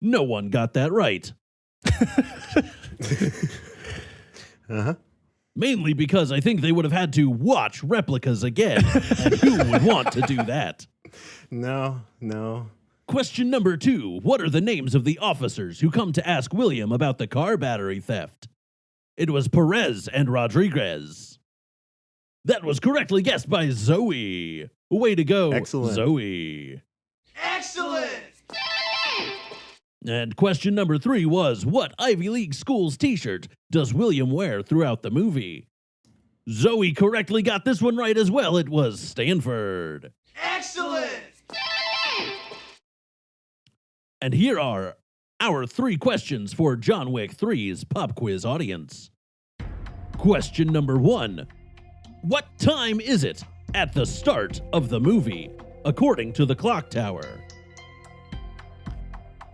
No one got that right. Uh-huh. Mainly because I think they would have had to watch replicas again, and who would want to do that? No. Question number 2. What are the names of the officers who come to ask William about the car battery theft? It was Perez and Rodriguez. That was correctly guessed by Zoe. Way to go, Excellent. Zoe. Excellent! And question number 3 was, what Ivy League school's t-shirt does William wear throughout the movie? Zoe correctly got this one right as well. It was Stanford. Excellent! And here are our 3 questions for John Wick 3's Pop Quiz Audience. Question number 1. What time is it at the start of the movie, according to the clock tower?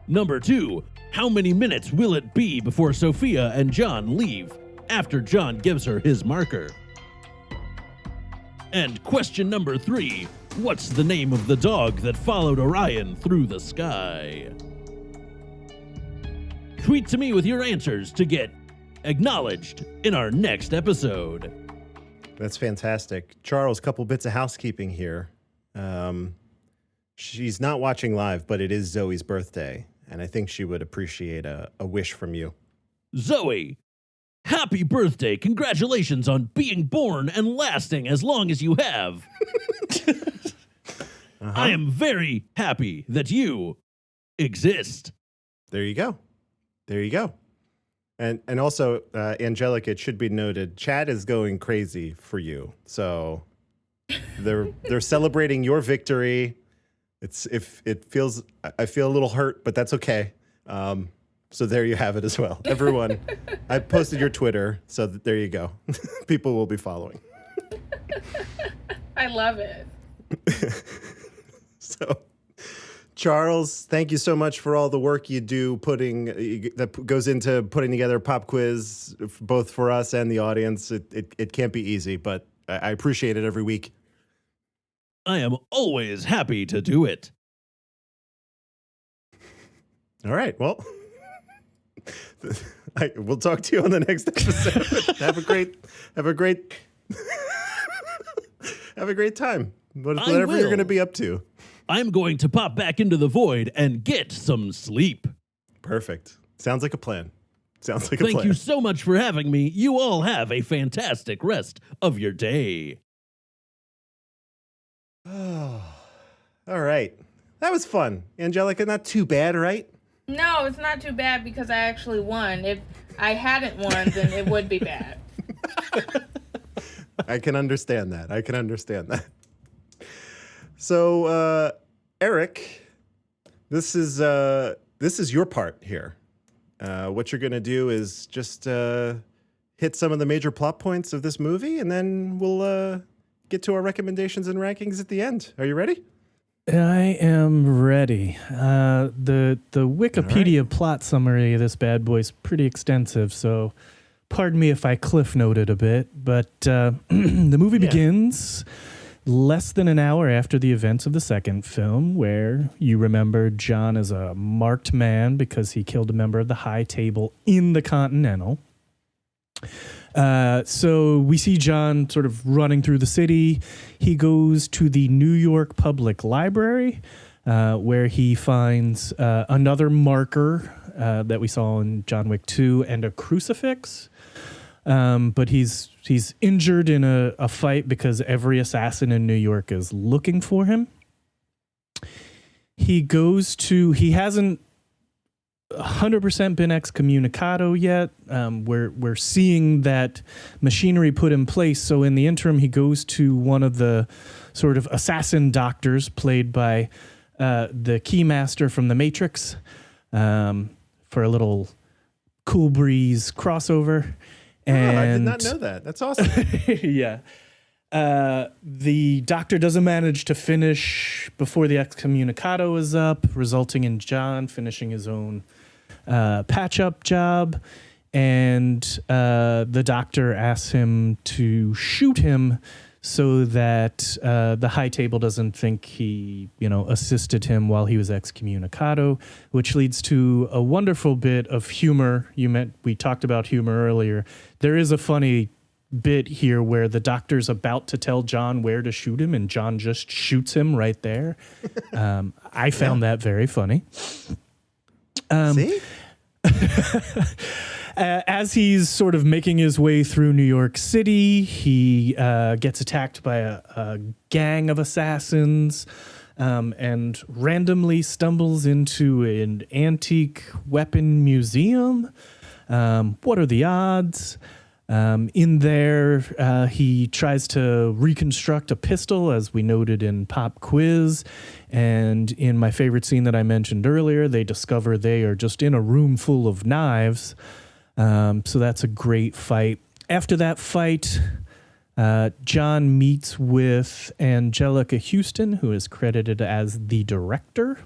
Number 2, how many minutes will it be before Sophia and John leave after John gives her his marker? And question number 3, what's the name of the dog that followed Orion through the sky? Tweet to me with your answers to get acknowledged in our next episode. That's fantastic. Charles, couple bits of housekeeping here. She's not watching live, but it is Zoe's birthday, and I think she would appreciate a wish from you. Zoe, happy birthday. Congratulations on being born and lasting as long as you have. I am very happy that you exist. There you go. And also, Angelica, it should be noted, chat is going crazy for you. So they're celebrating your victory. I feel a little hurt, but that's okay. So there you have it as well. Everyone, I posted your Twitter, so there you go. People will be following. I love it. So, Charles, thank you so much for all the work you do that goes into putting together a pop quiz, both for us and the audience. It can't be easy, but I appreciate it every week. I am always happy to do it. All right, well, we'll talk to you on the next episode. Have a great time. Whatever you're going to be up to. I'm going to pop back into the void and get some sleep. Perfect. Sounds like a plan. Thank you so much for having me. You all have a fantastic rest of your day. Oh, all right. That was fun. Angelica, not too bad, right? No, it's not too bad because I actually won. If I hadn't won, then it would be bad. I can understand that. So, Eric, this is your part here. What you're going to do is just hit some of the major plot points of this movie, and then we'll get to our recommendations and rankings at the end. Are you ready? I am ready. The Wikipedia plot summary of this bad boy is pretty extensive, so pardon me if I cliff noted a bit. But the movie begins less than an hour after the events of the second film, where you remember John is a marked man because he killed a member of the High Table in the Continental. So we see John sort of running through the city. He goes to the New York Public Library, where he finds another marker that we saw in John Wick 2 and a crucifix. But he's injured in a fight because every assassin in New York is looking for him. He hasn't 100% been excommunicado yet. We're seeing that machinery put in place. So in the interim, he goes to one of the sort of assassin doctors played by the Keymaster from The Matrix for a little Cool Breeze crossover. And I did not know that. That's awesome. yeah. The doctor doesn't manage to finish before the excommunicado is up, resulting in John finishing his own patch-up job. And the doctor asks him to shoot him so that the High Table doesn't think he, assisted him while he was excommunicado, which leads to a wonderful bit of humor. We talked about humor earlier. There is a funny bit here where the doctor's about to tell John where to shoot him, and John just shoots him right there. I found that very funny. See? As he's sort of making his way through New York City, he gets attacked by a gang of assassins and randomly stumbles into an antique weapon museum. What are the odds? In there, he tries to reconstruct a pistol, as we noted in Pop Quiz. And in my favorite scene that I mentioned earlier, they discover they are just in a room full of knives. So that's a great fight. After that fight, John meets with Angelica Houston, who is credited as the director.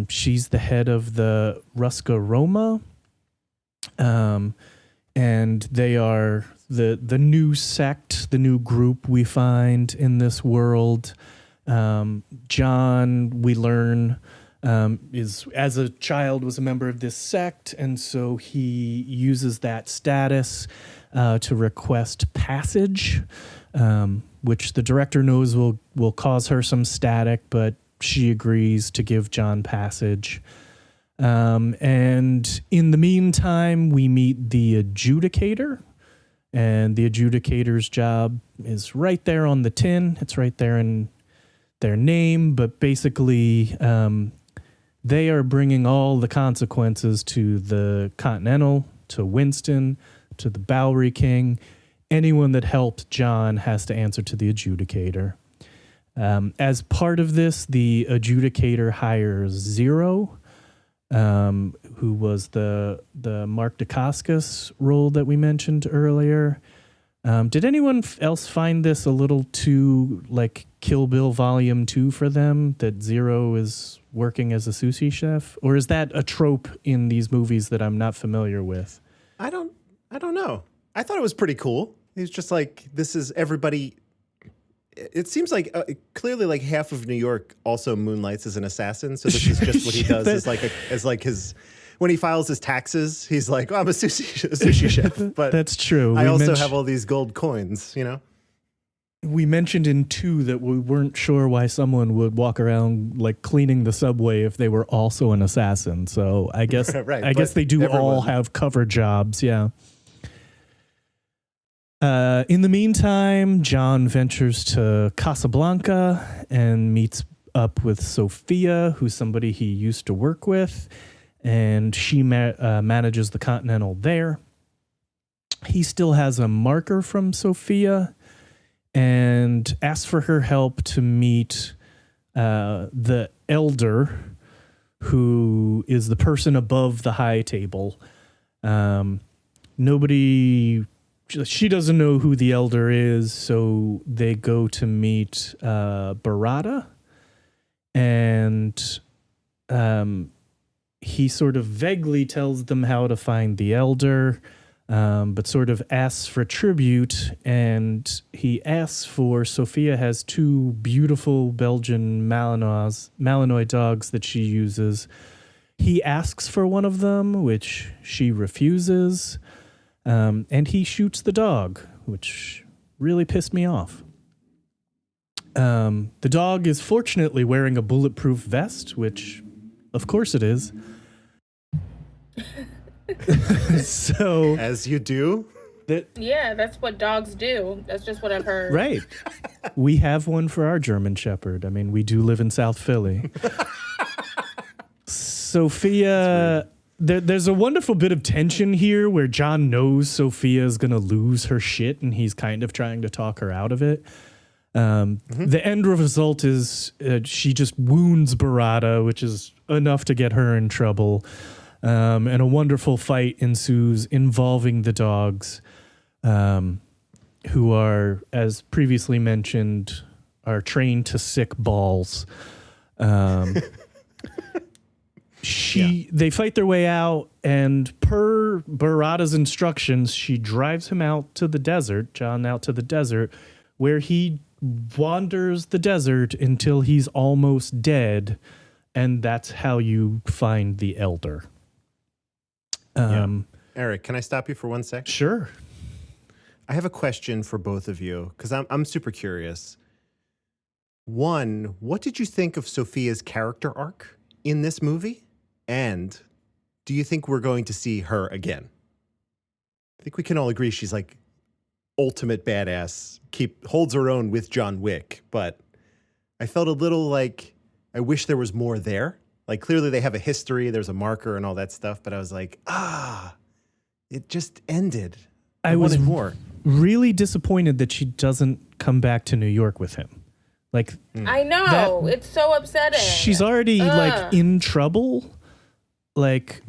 She's the head of the Ruska Roma. And they are the new sect, the new group we find in this world. John, we learn, is as a child was a member of this sect, and so he uses that status to request passage, which the director knows will cause her some static, but she agrees to give John passage. And in the meantime, we meet the adjudicator, and the adjudicator's job is right there on the tin. It's right there in their name, but basically, they are bringing all the consequences to the Continental, to Winston, to the Bowery King. Anyone that helped John has to answer to the adjudicator. As part of this, the adjudicator hires Zero, who was the Mark Dacascos role that we mentioned earlier. Did anyone else find this a little too like Kill Bill Volume 2 for them, that Zero is working as a sushi chef? Or is that a trope in these movies that I'm not familiar with? I don't know. I thought it was pretty cool. It's just like, this is everybody. It seems like clearly like half of New York also moonlights as an assassin. So this is just what he does as like his, when he files his taxes, he's like, oh, I'm a sushi chef. But that's true. I also have all these gold coins, We mentioned in 2 that we weren't sure why someone would walk around like cleaning the subway if they were also an assassin. So I guess right, I guess they do all have cover jobs. Yeah. In the meantime, John ventures to Casablanca and meets up with Sophia, who's somebody he used to work with, and she manages the Continental there. He still has a marker from Sophia and asks for her help to meet the elder, who is the person above the High Table. She doesn't know who the elder is, so they go to meet Barada, and he sort of vaguely tells them how to find the elder. but sort of asks for tribute, and he asks for Sophia has two beautiful Belgian Malinois dogs that she uses. He asks for one of them, which she refuses, and he shoots the dog, which really pissed me off. The dog is fortunately wearing a bulletproof vest, which, of course it is. So, as you do. Yeah, that's what dogs do. That's just what I've heard. Right. We have one for our German Shepherd. I mean, we do live in South Philly. Sophia, there's a wonderful bit of tension here where John knows Sophia is going to lose her shit, and he's kind of trying to talk her out of it. The end result is she just wounds Barada, which is enough to get her in trouble. And a wonderful fight ensues involving the dogs, who are, as previously mentioned, are trained to sick balls. They fight their way out, and per Barada's instructions, she drives him out to the desert, John out to the desert, where he wanders the desert until he's almost dead, and that's how you find the elder. Eric, can I stop you for 1 sec? Sure. I have a question for both of you because I'm super curious. One, what did you think of Sophia's character arc in this movie? And do you think we're going to see her again? I think we can all agree she's like ultimate badass, holds her own with John Wick, but I felt a little like I wish there was more there. Like, clearly they have a history, there's a marker and all that stuff, but I was like, it just ended. I was wanted more. Really disappointed that she doesn't come back to New York with him. Like, I know, it's so upsetting. She's already like in trouble. Like,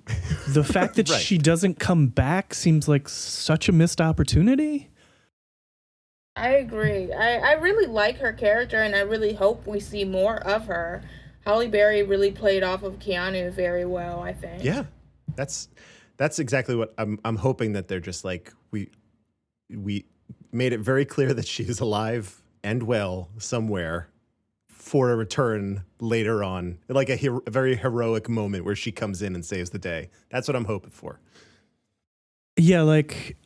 the fact that Right. she doesn't come back seems like such a missed opportunity. I agree. I really like her character, and I really hope we see more of her. Halle Berry really played off of Keanu very well, I think. Yeah, that's exactly what I'm hoping, that they're just like, we made it very clear that she's alive and well somewhere for a return later on, like a very heroic moment where she comes in and saves the day. That's what I'm hoping for. Yeah, like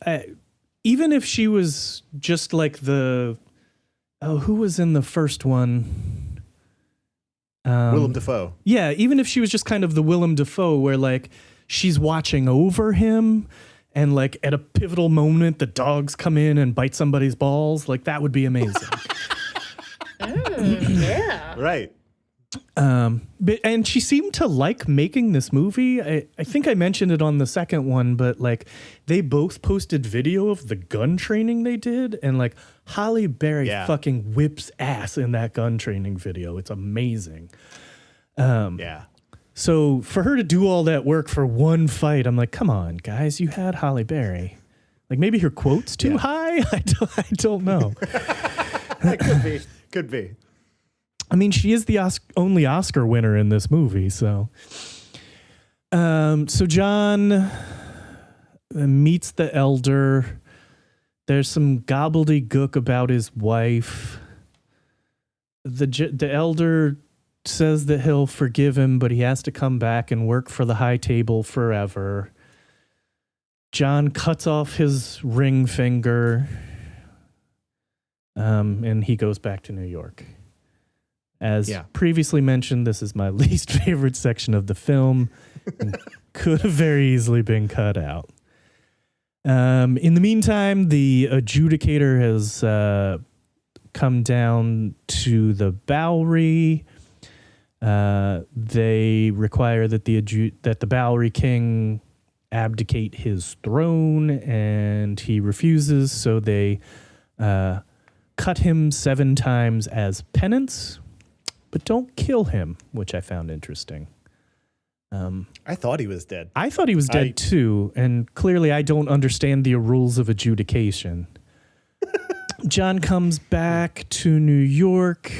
even if she was just like who was in the first one? Willem Dafoe. Yeah, even if she was just kind of the Willem Dafoe, where like she's watching over him, and like at a pivotal moment the dogs come in and bite somebody's balls, like that would be amazing. Yeah. Right. And she seemed to like making this movie. I think I mentioned it on the second one, but like they both posted video of the gun training they did, and like Halle Berry fucking whips ass in that gun training video. It's amazing. Yeah. So for her to do all that work for one fight, I'm like, come on, guys, you had Halle Berry. Like maybe her quote's too high. I don't know. Could be. I mean, she is the only Oscar winner in this movie, so. So John meets the elder. There's some gobbledygook about his wife. The elder says that he'll forgive him, but he has to come back and work for the high table forever. John cuts off his ring finger, and he goes back to New York. As previously mentioned, this is my least favorite section of the film. And could have very easily been cut out. In the meantime, the adjudicator has come down to the Bowery. They require that the Bowery king abdicate his throne, and he refuses. So they cut him 7 times as penance, but don't kill him, which I found interesting. I thought he was dead. I thought he was dead too, and clearly I don't understand the rules of adjudication. John comes back to New York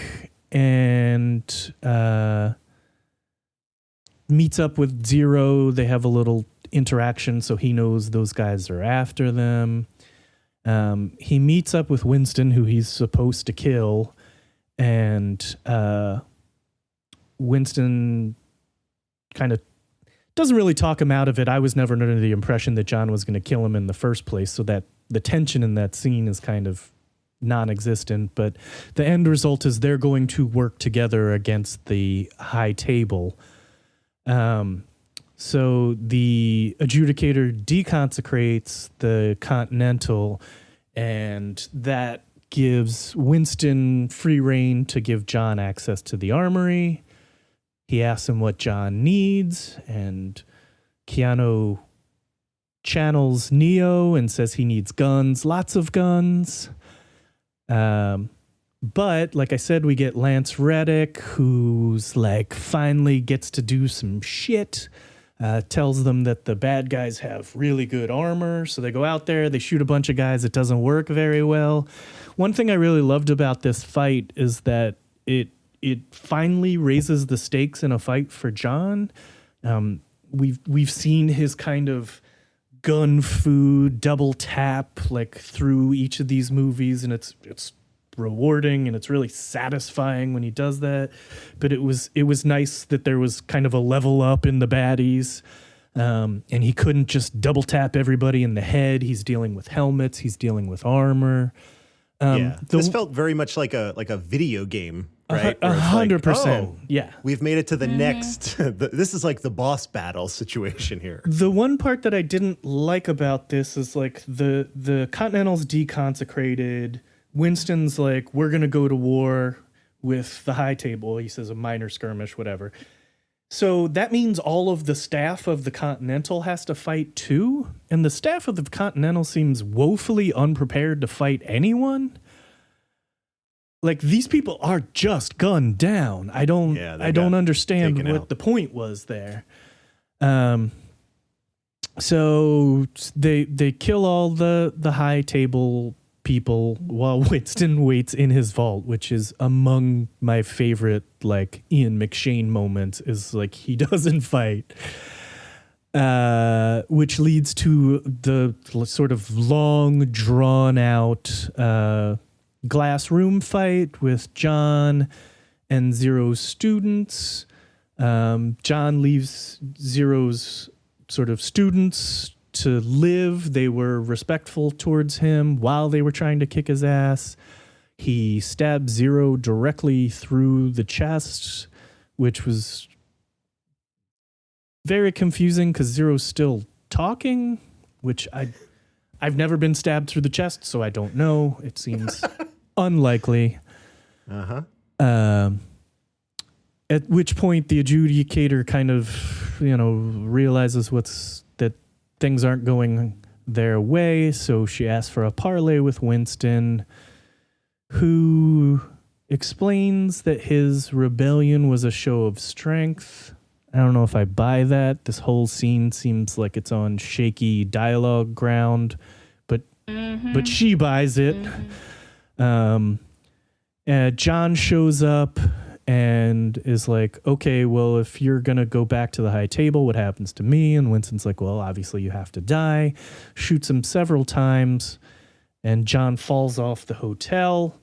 and meets up with Zero. They have a little interaction, so he knows those guys are after them. He meets up with Winston, who he's supposed to kill, and Winston kind of doesn't really talk him out of it. I was never under the impression that John was going to kill him in the first place, so that the tension in that scene is kind of non-existent. But the end result is they're going to work together against the high table. So the adjudicator deconsecrates the Continental, and that gives Winston free rein to give John access to the armory. He asks him what John needs, and Keanu channels Neo and says he needs guns, lots of guns. But like I said, we get Lance Reddick, who's like finally gets to do some shit. Tells them that the bad guys have really good armor. So they go out there, they shoot a bunch of guys. It doesn't work very well. One thing I really loved about this fight is that it finally raises the stakes in a fight for John. We've seen his kind of gun food double tap like through each of these movies, and it's rewarding and it's really satisfying when he does that. But it was nice that there was kind of a level up in the baddies, and he couldn't just double tap everybody in the head. He's dealing with helmets, he's dealing with armor. This felt very much like a video game, right? 100%. Yeah. We've made it to the next. This is like the boss battle situation here. The one part that I didn't like about this is like the Continental's deconsecrated. Winston's like, we're going to go to war with the high table. He says a minor skirmish, whatever. So that means all of the staff of the Continental has to fight too. And the staff of the Continental seems woefully unprepared to fight anyone. Like, these people are just gunned down. I don't understand what the point was there. So they kill all the high table people while Winston waits in his vault, which is among my favorite like Ian McShane moments, is like he doesn't fight. Which leads to the sort of long drawn out glass room fight with John and Zero's students. John leaves Zero's sort of students to live. They were respectful towards him while they were trying to kick his ass. He stabbed Zero directly through the chest, which was very confusing because Zero's still talking, which I've never been stabbed through the chest, so I don't know. It seems unlikely. At which point the adjudicator kind of, realizes that things aren't going their way, so she asks for a parley with Winston, who explains that his rebellion was a show of strength. I don't know if I buy that. This whole scene seems like it's on shaky dialogue ground, but she buys it. John shows up and is like, okay, well, if you're going to go back to the high table, what happens to me? And Winston's like, well, obviously you have to die. Shoots him several times, and John falls off the hotel.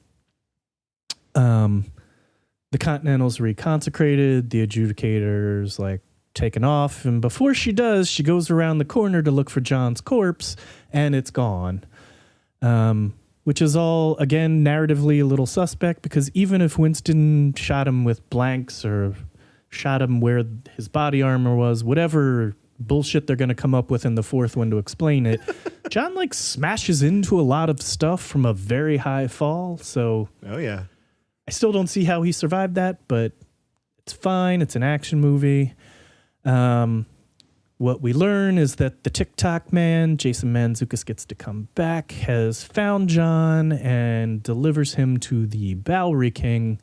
The Continental's reconsecrated. The adjudicator's like taken off. And before she does, she goes around the corner to look for John's corpse, and it's gone. Which is all, again, narratively a little suspect, because even if Winston shot him with blanks or shot him where his body armor was, whatever bullshit they're going to come up with in the fourth one to explain it, John like smashes into a lot of stuff from a very high fall. So I still don't see how he survived that, but it's fine. It's an action movie. What we learn is that the TikTok man, Jason Mantzoukas, gets to come back, has found John, and delivers him to the Bowery King,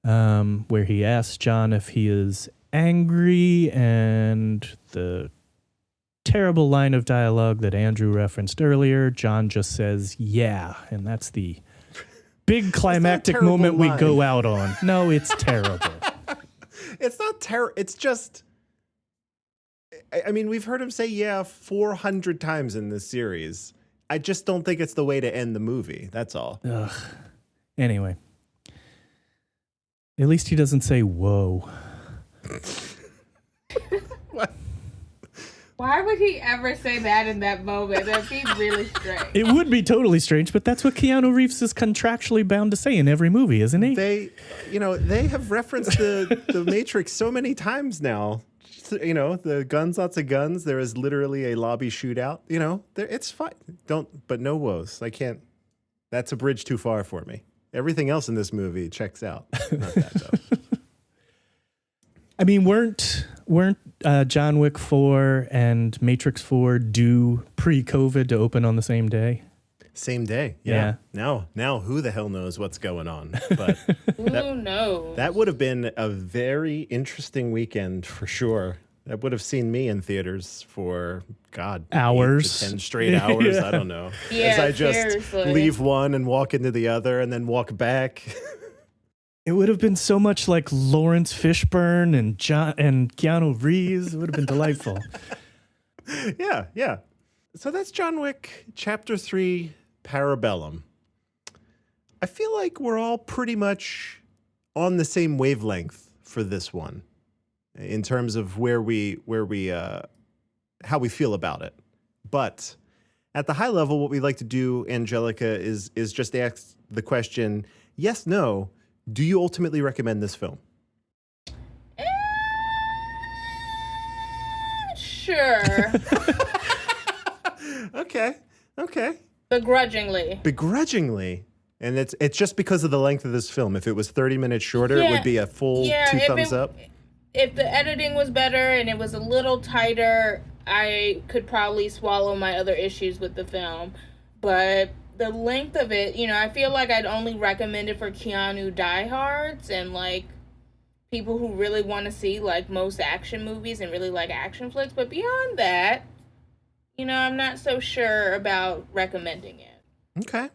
where he asks John if he is angry, and the terrible line of dialogue that Andrew referenced earlier, John just says, yeah, and that's the big climactic moment we go out on. No, it's terrible. It's not terrible. It's just... I mean, we've heard him say, yeah, 400 times in this series. I just don't think it's the way to end the movie. That's all. Ugh. Anyway. At least he doesn't say, whoa. What? Why would he ever say that in that moment? That'd be really strange. It would be totally strange, but that's what Keanu Reeves is contractually bound to say in every movie, isn't he? They have referenced the Matrix so many times now. You know, the guns, lots of guns. There is literally a lobby shootout. You know, it's fine. But no woes. I can't. That's a bridge too far for me. Everything else in this movie checks out. Not that though. I mean, weren't John Wick 4 and Matrix 4 due pre-COVID to open on the same day? Same day. Yeah. Now who the hell knows what's going on? But Who knows? that would have been a very interesting weekend for sure. That would have seen me in theaters for, God, Hours. 8 to 10 straight hours. Yeah. I don't know. Yeah, As I just seriously. leave one and walk into the other and then walk back. It would have been so much like Lawrence Fishburne and Keanu Reeves. It would have been delightful. Yeah. So that's John Wick Chapter 3, Parabellum. I feel like we're all pretty much on the same wavelength for this one in terms of how we feel about it. But at the high level, what we like to do, Angelica, is just ask the question, yes, no, do you ultimately recommend this film? Sure. Okay. Begrudgingly. And it's just because of the length of this film. If it was 30 minutes shorter, it would be a full 2 thumbs up. If the editing was better and it was a little tighter, I could probably swallow my other issues with the film. But the length of it, I feel like I'd only recommend it for Keanu diehards and like people who really want to see like most action movies and really like action flicks. But beyond that, I'm not so sure about recommending it. Okay.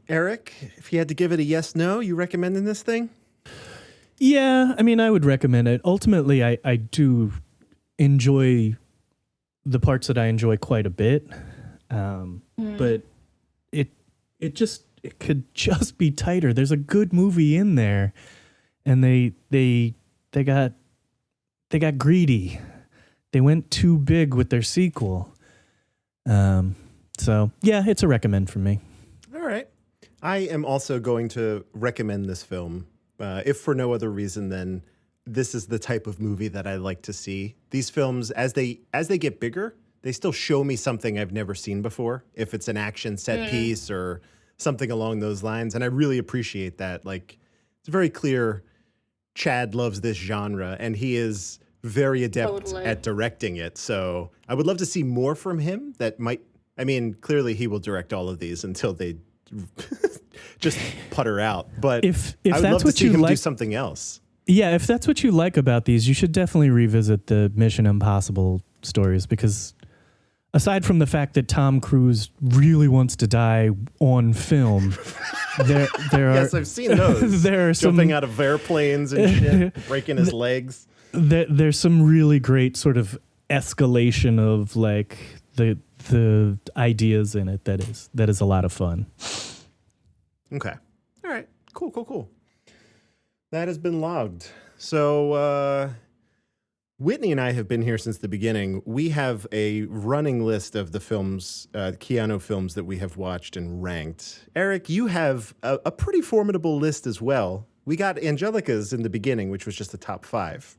Eric, if you had to give it a yes, no, you recommending this thing? Yeah, I mean, I would recommend it. Ultimately, I do enjoy the parts that I enjoy quite a bit. But it could just be tighter. There's a good movie in there, and they got greedy. They went too big with their sequel. So yeah, it's a recommend from me. All right. I am also going to recommend this film, if for no other reason than this is the type of movie that I like to see. These films, as they get bigger, they still show me something I've never seen before, if it's an action set piece or something along those lines. And I really appreciate that. Like, it's very clear Chad loves this genre, and he is very adept at directing it. So I would love to see more from him clearly he will direct all of these until they just putter out. But if I would that's love to what see you him do like, something else. Yeah, if that's what you like about these, you should definitely revisit the Mission Impossible stories, because aside from the fact that Tom Cruise really wants to die on film, there are Yes, I've seen those. there are jumping some, out of airplanes and shit, breaking his legs. There's some really great sort of escalation of like the ideas in it that is a lot of fun. Okay. All right. Cool. That has been logged. So Whitney and I have been here since the beginning. We have a running list of the films, Keanu films that we have watched and ranked. Eric, you have a pretty formidable list as well. We got Angelica's in the beginning, which was just the top 5.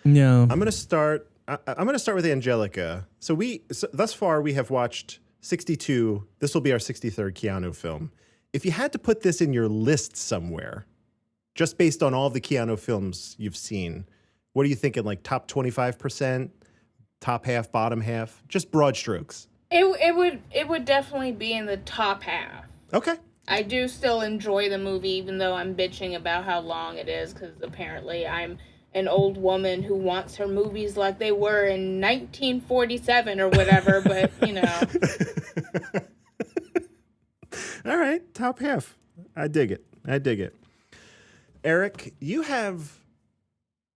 Yeah. I'm gonna start with Angelica. So thus far we have watched 62. This will be our 63rd Keanu film. If you had to put this in your list somewhere, just based on all the Keanu films you've seen, what are you thinking? Like top 25%, top half, bottom half? Just broad strokes. It would definitely be in the top half. Okay. I do still enjoy the movie, even though I'm bitching about how long it is, because apparently I'm an old woman who wants her movies like they were in 1947 or whatever, but, All right, top half. I dig it. Eric, you have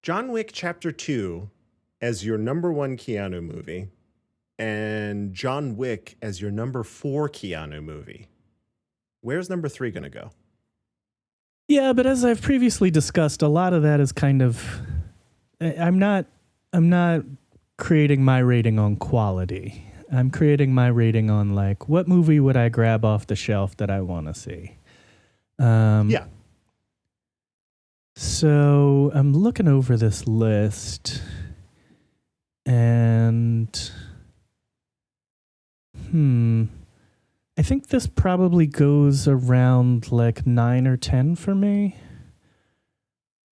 John Wick Chapter 2 as your number 1 Keanu movie and John Wick as your number 4 Keanu movie, where's number 3 going to go? Yeah, but as I've previously discussed, a lot of that is kind of, I'm not creating my rating on quality. I'm creating my rating on like, what movie would I grab off the shelf that I want to see? Yeah. So I'm looking over this list and I think this probably goes around like 9 or 10 for me.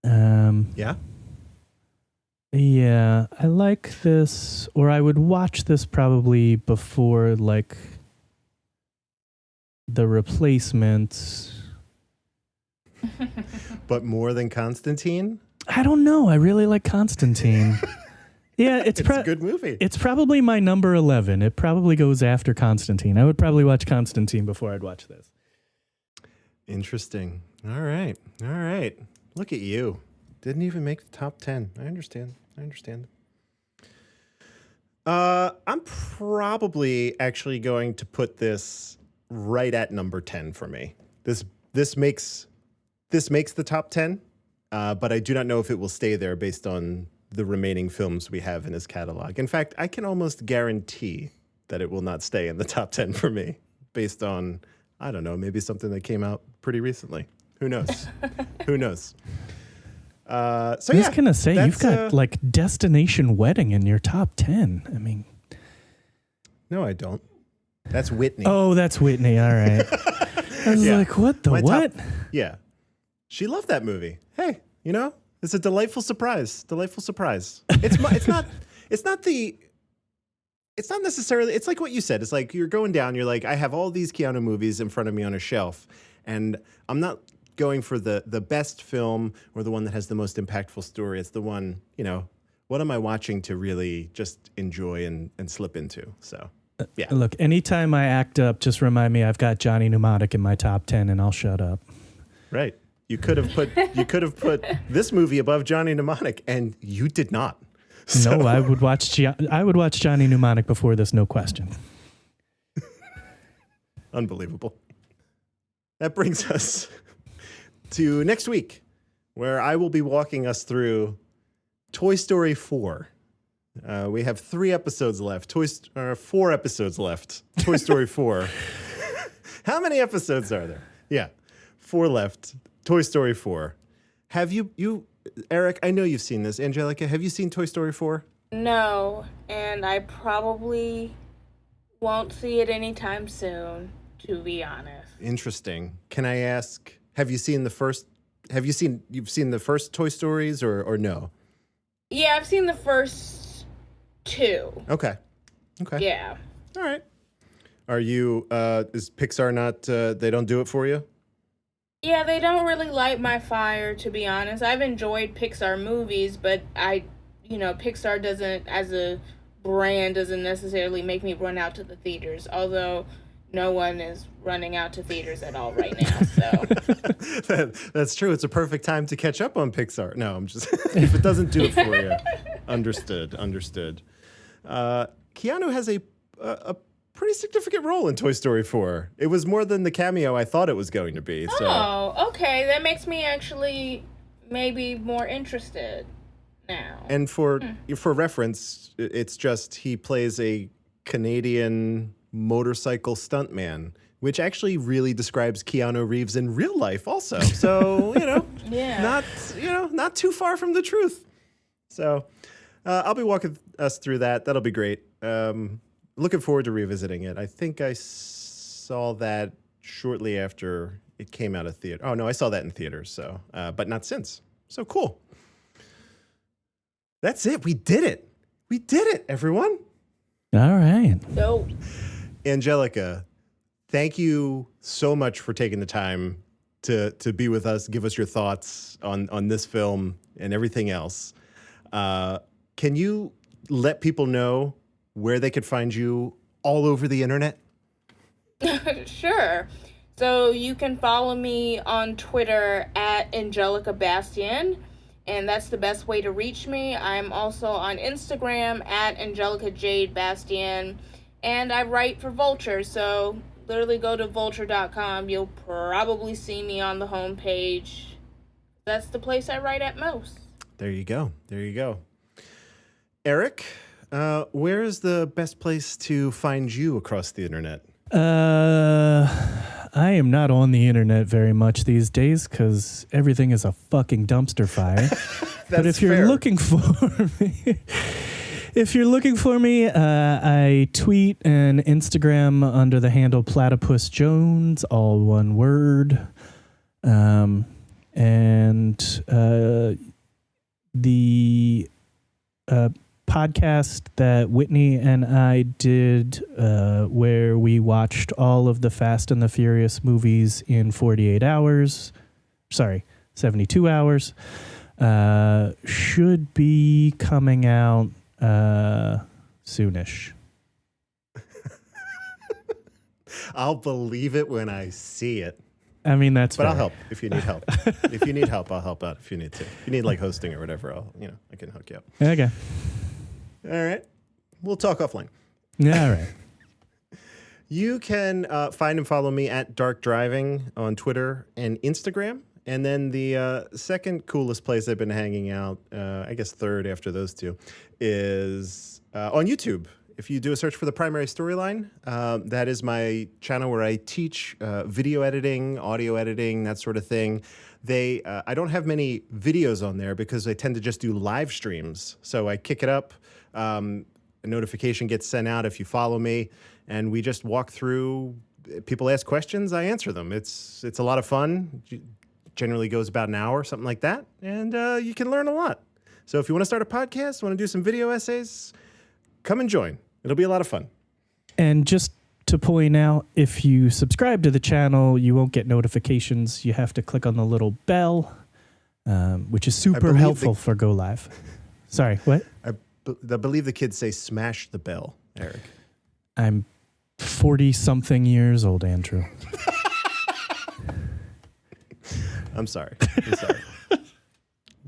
Yeah. Yeah, I like this, or I would watch this probably before like The Replacements. But more than Constantine? I don't know. I really like Constantine. Yeah, it's a good movie. It's probably my number 11. It probably goes after Constantine. I would probably watch Constantine before I'd watch this. Interesting. All right. Look at you. Didn't even make the top 10. I understand. I'm probably actually going to put this right at number 10 for me. This makes the top 10, but I do not know if it will stay there based on the remaining films we have in his catalog. In fact, I can almost guarantee that it will not stay in the top 10 for me based on, I don't know, maybe something that came out pretty recently. Who knows? I was going to say, you've got like Destination Wedding in your top 10. I mean. No, I don't. That's Whitney. Oh, that's Whitney. All right. I was like, what the what? Yeah. She loved that movie. Hey, it's a delightful surprise. It's not necessarily, it's like what you said. It's like you're going down, you're like, I have all these Keanu movies in front of me on a shelf, and I'm not going for the best film or the one that has the most impactful story. It's the one, what am I watching to really just enjoy and slip into? So, yeah. Look, anytime I act up, just remind me I've got Johnny Mnemonic in my top 10 and I'll shut up. Right. You could have put this movie above Johnny Mnemonic, and you did not. So. No, I would watch Johnny Mnemonic before this, no question. Unbelievable. That brings us to next week, where I will be walking us through Toy Story 4. We have 3 episodes left. 4 episodes left. Toy Story 4. How many episodes are there? Yeah, 4 left. Toy Story 4. Have you, Eric, I know you've seen this. Angelica, have you seen Toy Story 4? No, and I probably won't see it anytime soon, to be honest. Interesting. Can I ask, you've seen the first Toy Stories or no? Yeah, I've seen the first 2. Okay. Yeah. All right. Are you, is Pixar not, they don't do it for you? Yeah, they don't really light my fire, to be honest. I've enjoyed Pixar movies, but Pixar doesn't, as a brand, doesn't necessarily make me run out to the theaters, although no one is running out to theaters at all right now, so. That's true. It's a perfect time to catch up on Pixar. No, I'm just, if it doesn't do it for you. Understood. Keanu has a pretty significant role in Toy Story 4. It was more than the cameo I thought it was going to be. So. Oh, okay. That makes me actually maybe more interested now. And for reference, it's just he plays a Canadian motorcycle stuntman, which actually really describes Keanu Reeves in real life also. So, yeah. not too far from the truth. So I'll be walking us through that. That'll be great. Looking forward to revisiting it. I think I saw that shortly after it came out of theater. Oh, no, I saw that in theaters, so, but not since. So cool. That's it. We did it, everyone. All right. Dope. Angelica, thank you so much for taking the time to be with us, give us your thoughts on this film and everything else. Can you let people know where they could find you all over the internet? Sure. So you can follow me on Twitter at Angelica Bastién. and that's the best way to reach me. I'm also on Instagram at Angelica Jade Bastién, and I write for Vulture, so literally go to vulture.com. You'll probably see me on the homepage. That's the place I write at most. There you go. There you go. Eric, where is the best place to find you across the internet? I am not on the internet very much these days because everything is a fucking dumpster fire. But if you're looking for me, I tweet and Instagram under the handle Platypus Jones, all one word. The podcast that Whitney and I did, where we watched all of the Fast and the Furious movies in 72 hours, should be coming out soonish. I'll believe it when I see it. I mean, that's But fair. I'll help if you need help. If you need help, I'll help out if you need to. If you need like hosting or whatever, I can hook you up. Okay. All right. We'll talk offline. Yeah, all right. You can find and follow me at Dark Driving on Twitter and Instagram. And then the second coolest place I've been hanging out, I guess third after those two, is on YouTube. If you do a search for The Primary Storyline, that is my channel where I teach video editing, audio editing, that sort of thing. I don't have many videos on there because I tend to just do live streams. So I kick it up. A notification gets sent out if you follow me, and we just walk through. People ask questions, I answer them. It's a lot of fun. Generally goes about an hour, something like that, and you can learn a lot. So if you want to start a podcast, want to do some video essays, come and join. It'll be a lot of fun. And just to point out, if you subscribe to the channel, you won't get notifications. You have to click on the little bell, which is super helpful for Go Live. Sorry, what? I believe the kids say smash the bell, Eric. I'm 40-something years old, Andrew. I'm sorry.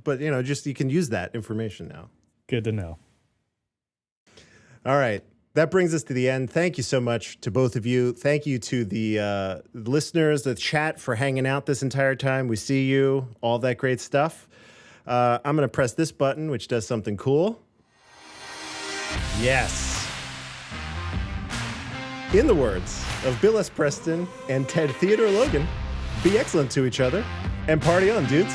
But, you can use that information now. Good to know. All right. That brings us to the end. Thank you so much to both of you. Thank you to the listeners, the chat, for hanging out this entire time. We see you, all that great stuff. I'm going to press this button, which does something cool. Yes. In the words of Bill S. Preston and Ted Theodore Logan, be excellent to each other and party on, dudes.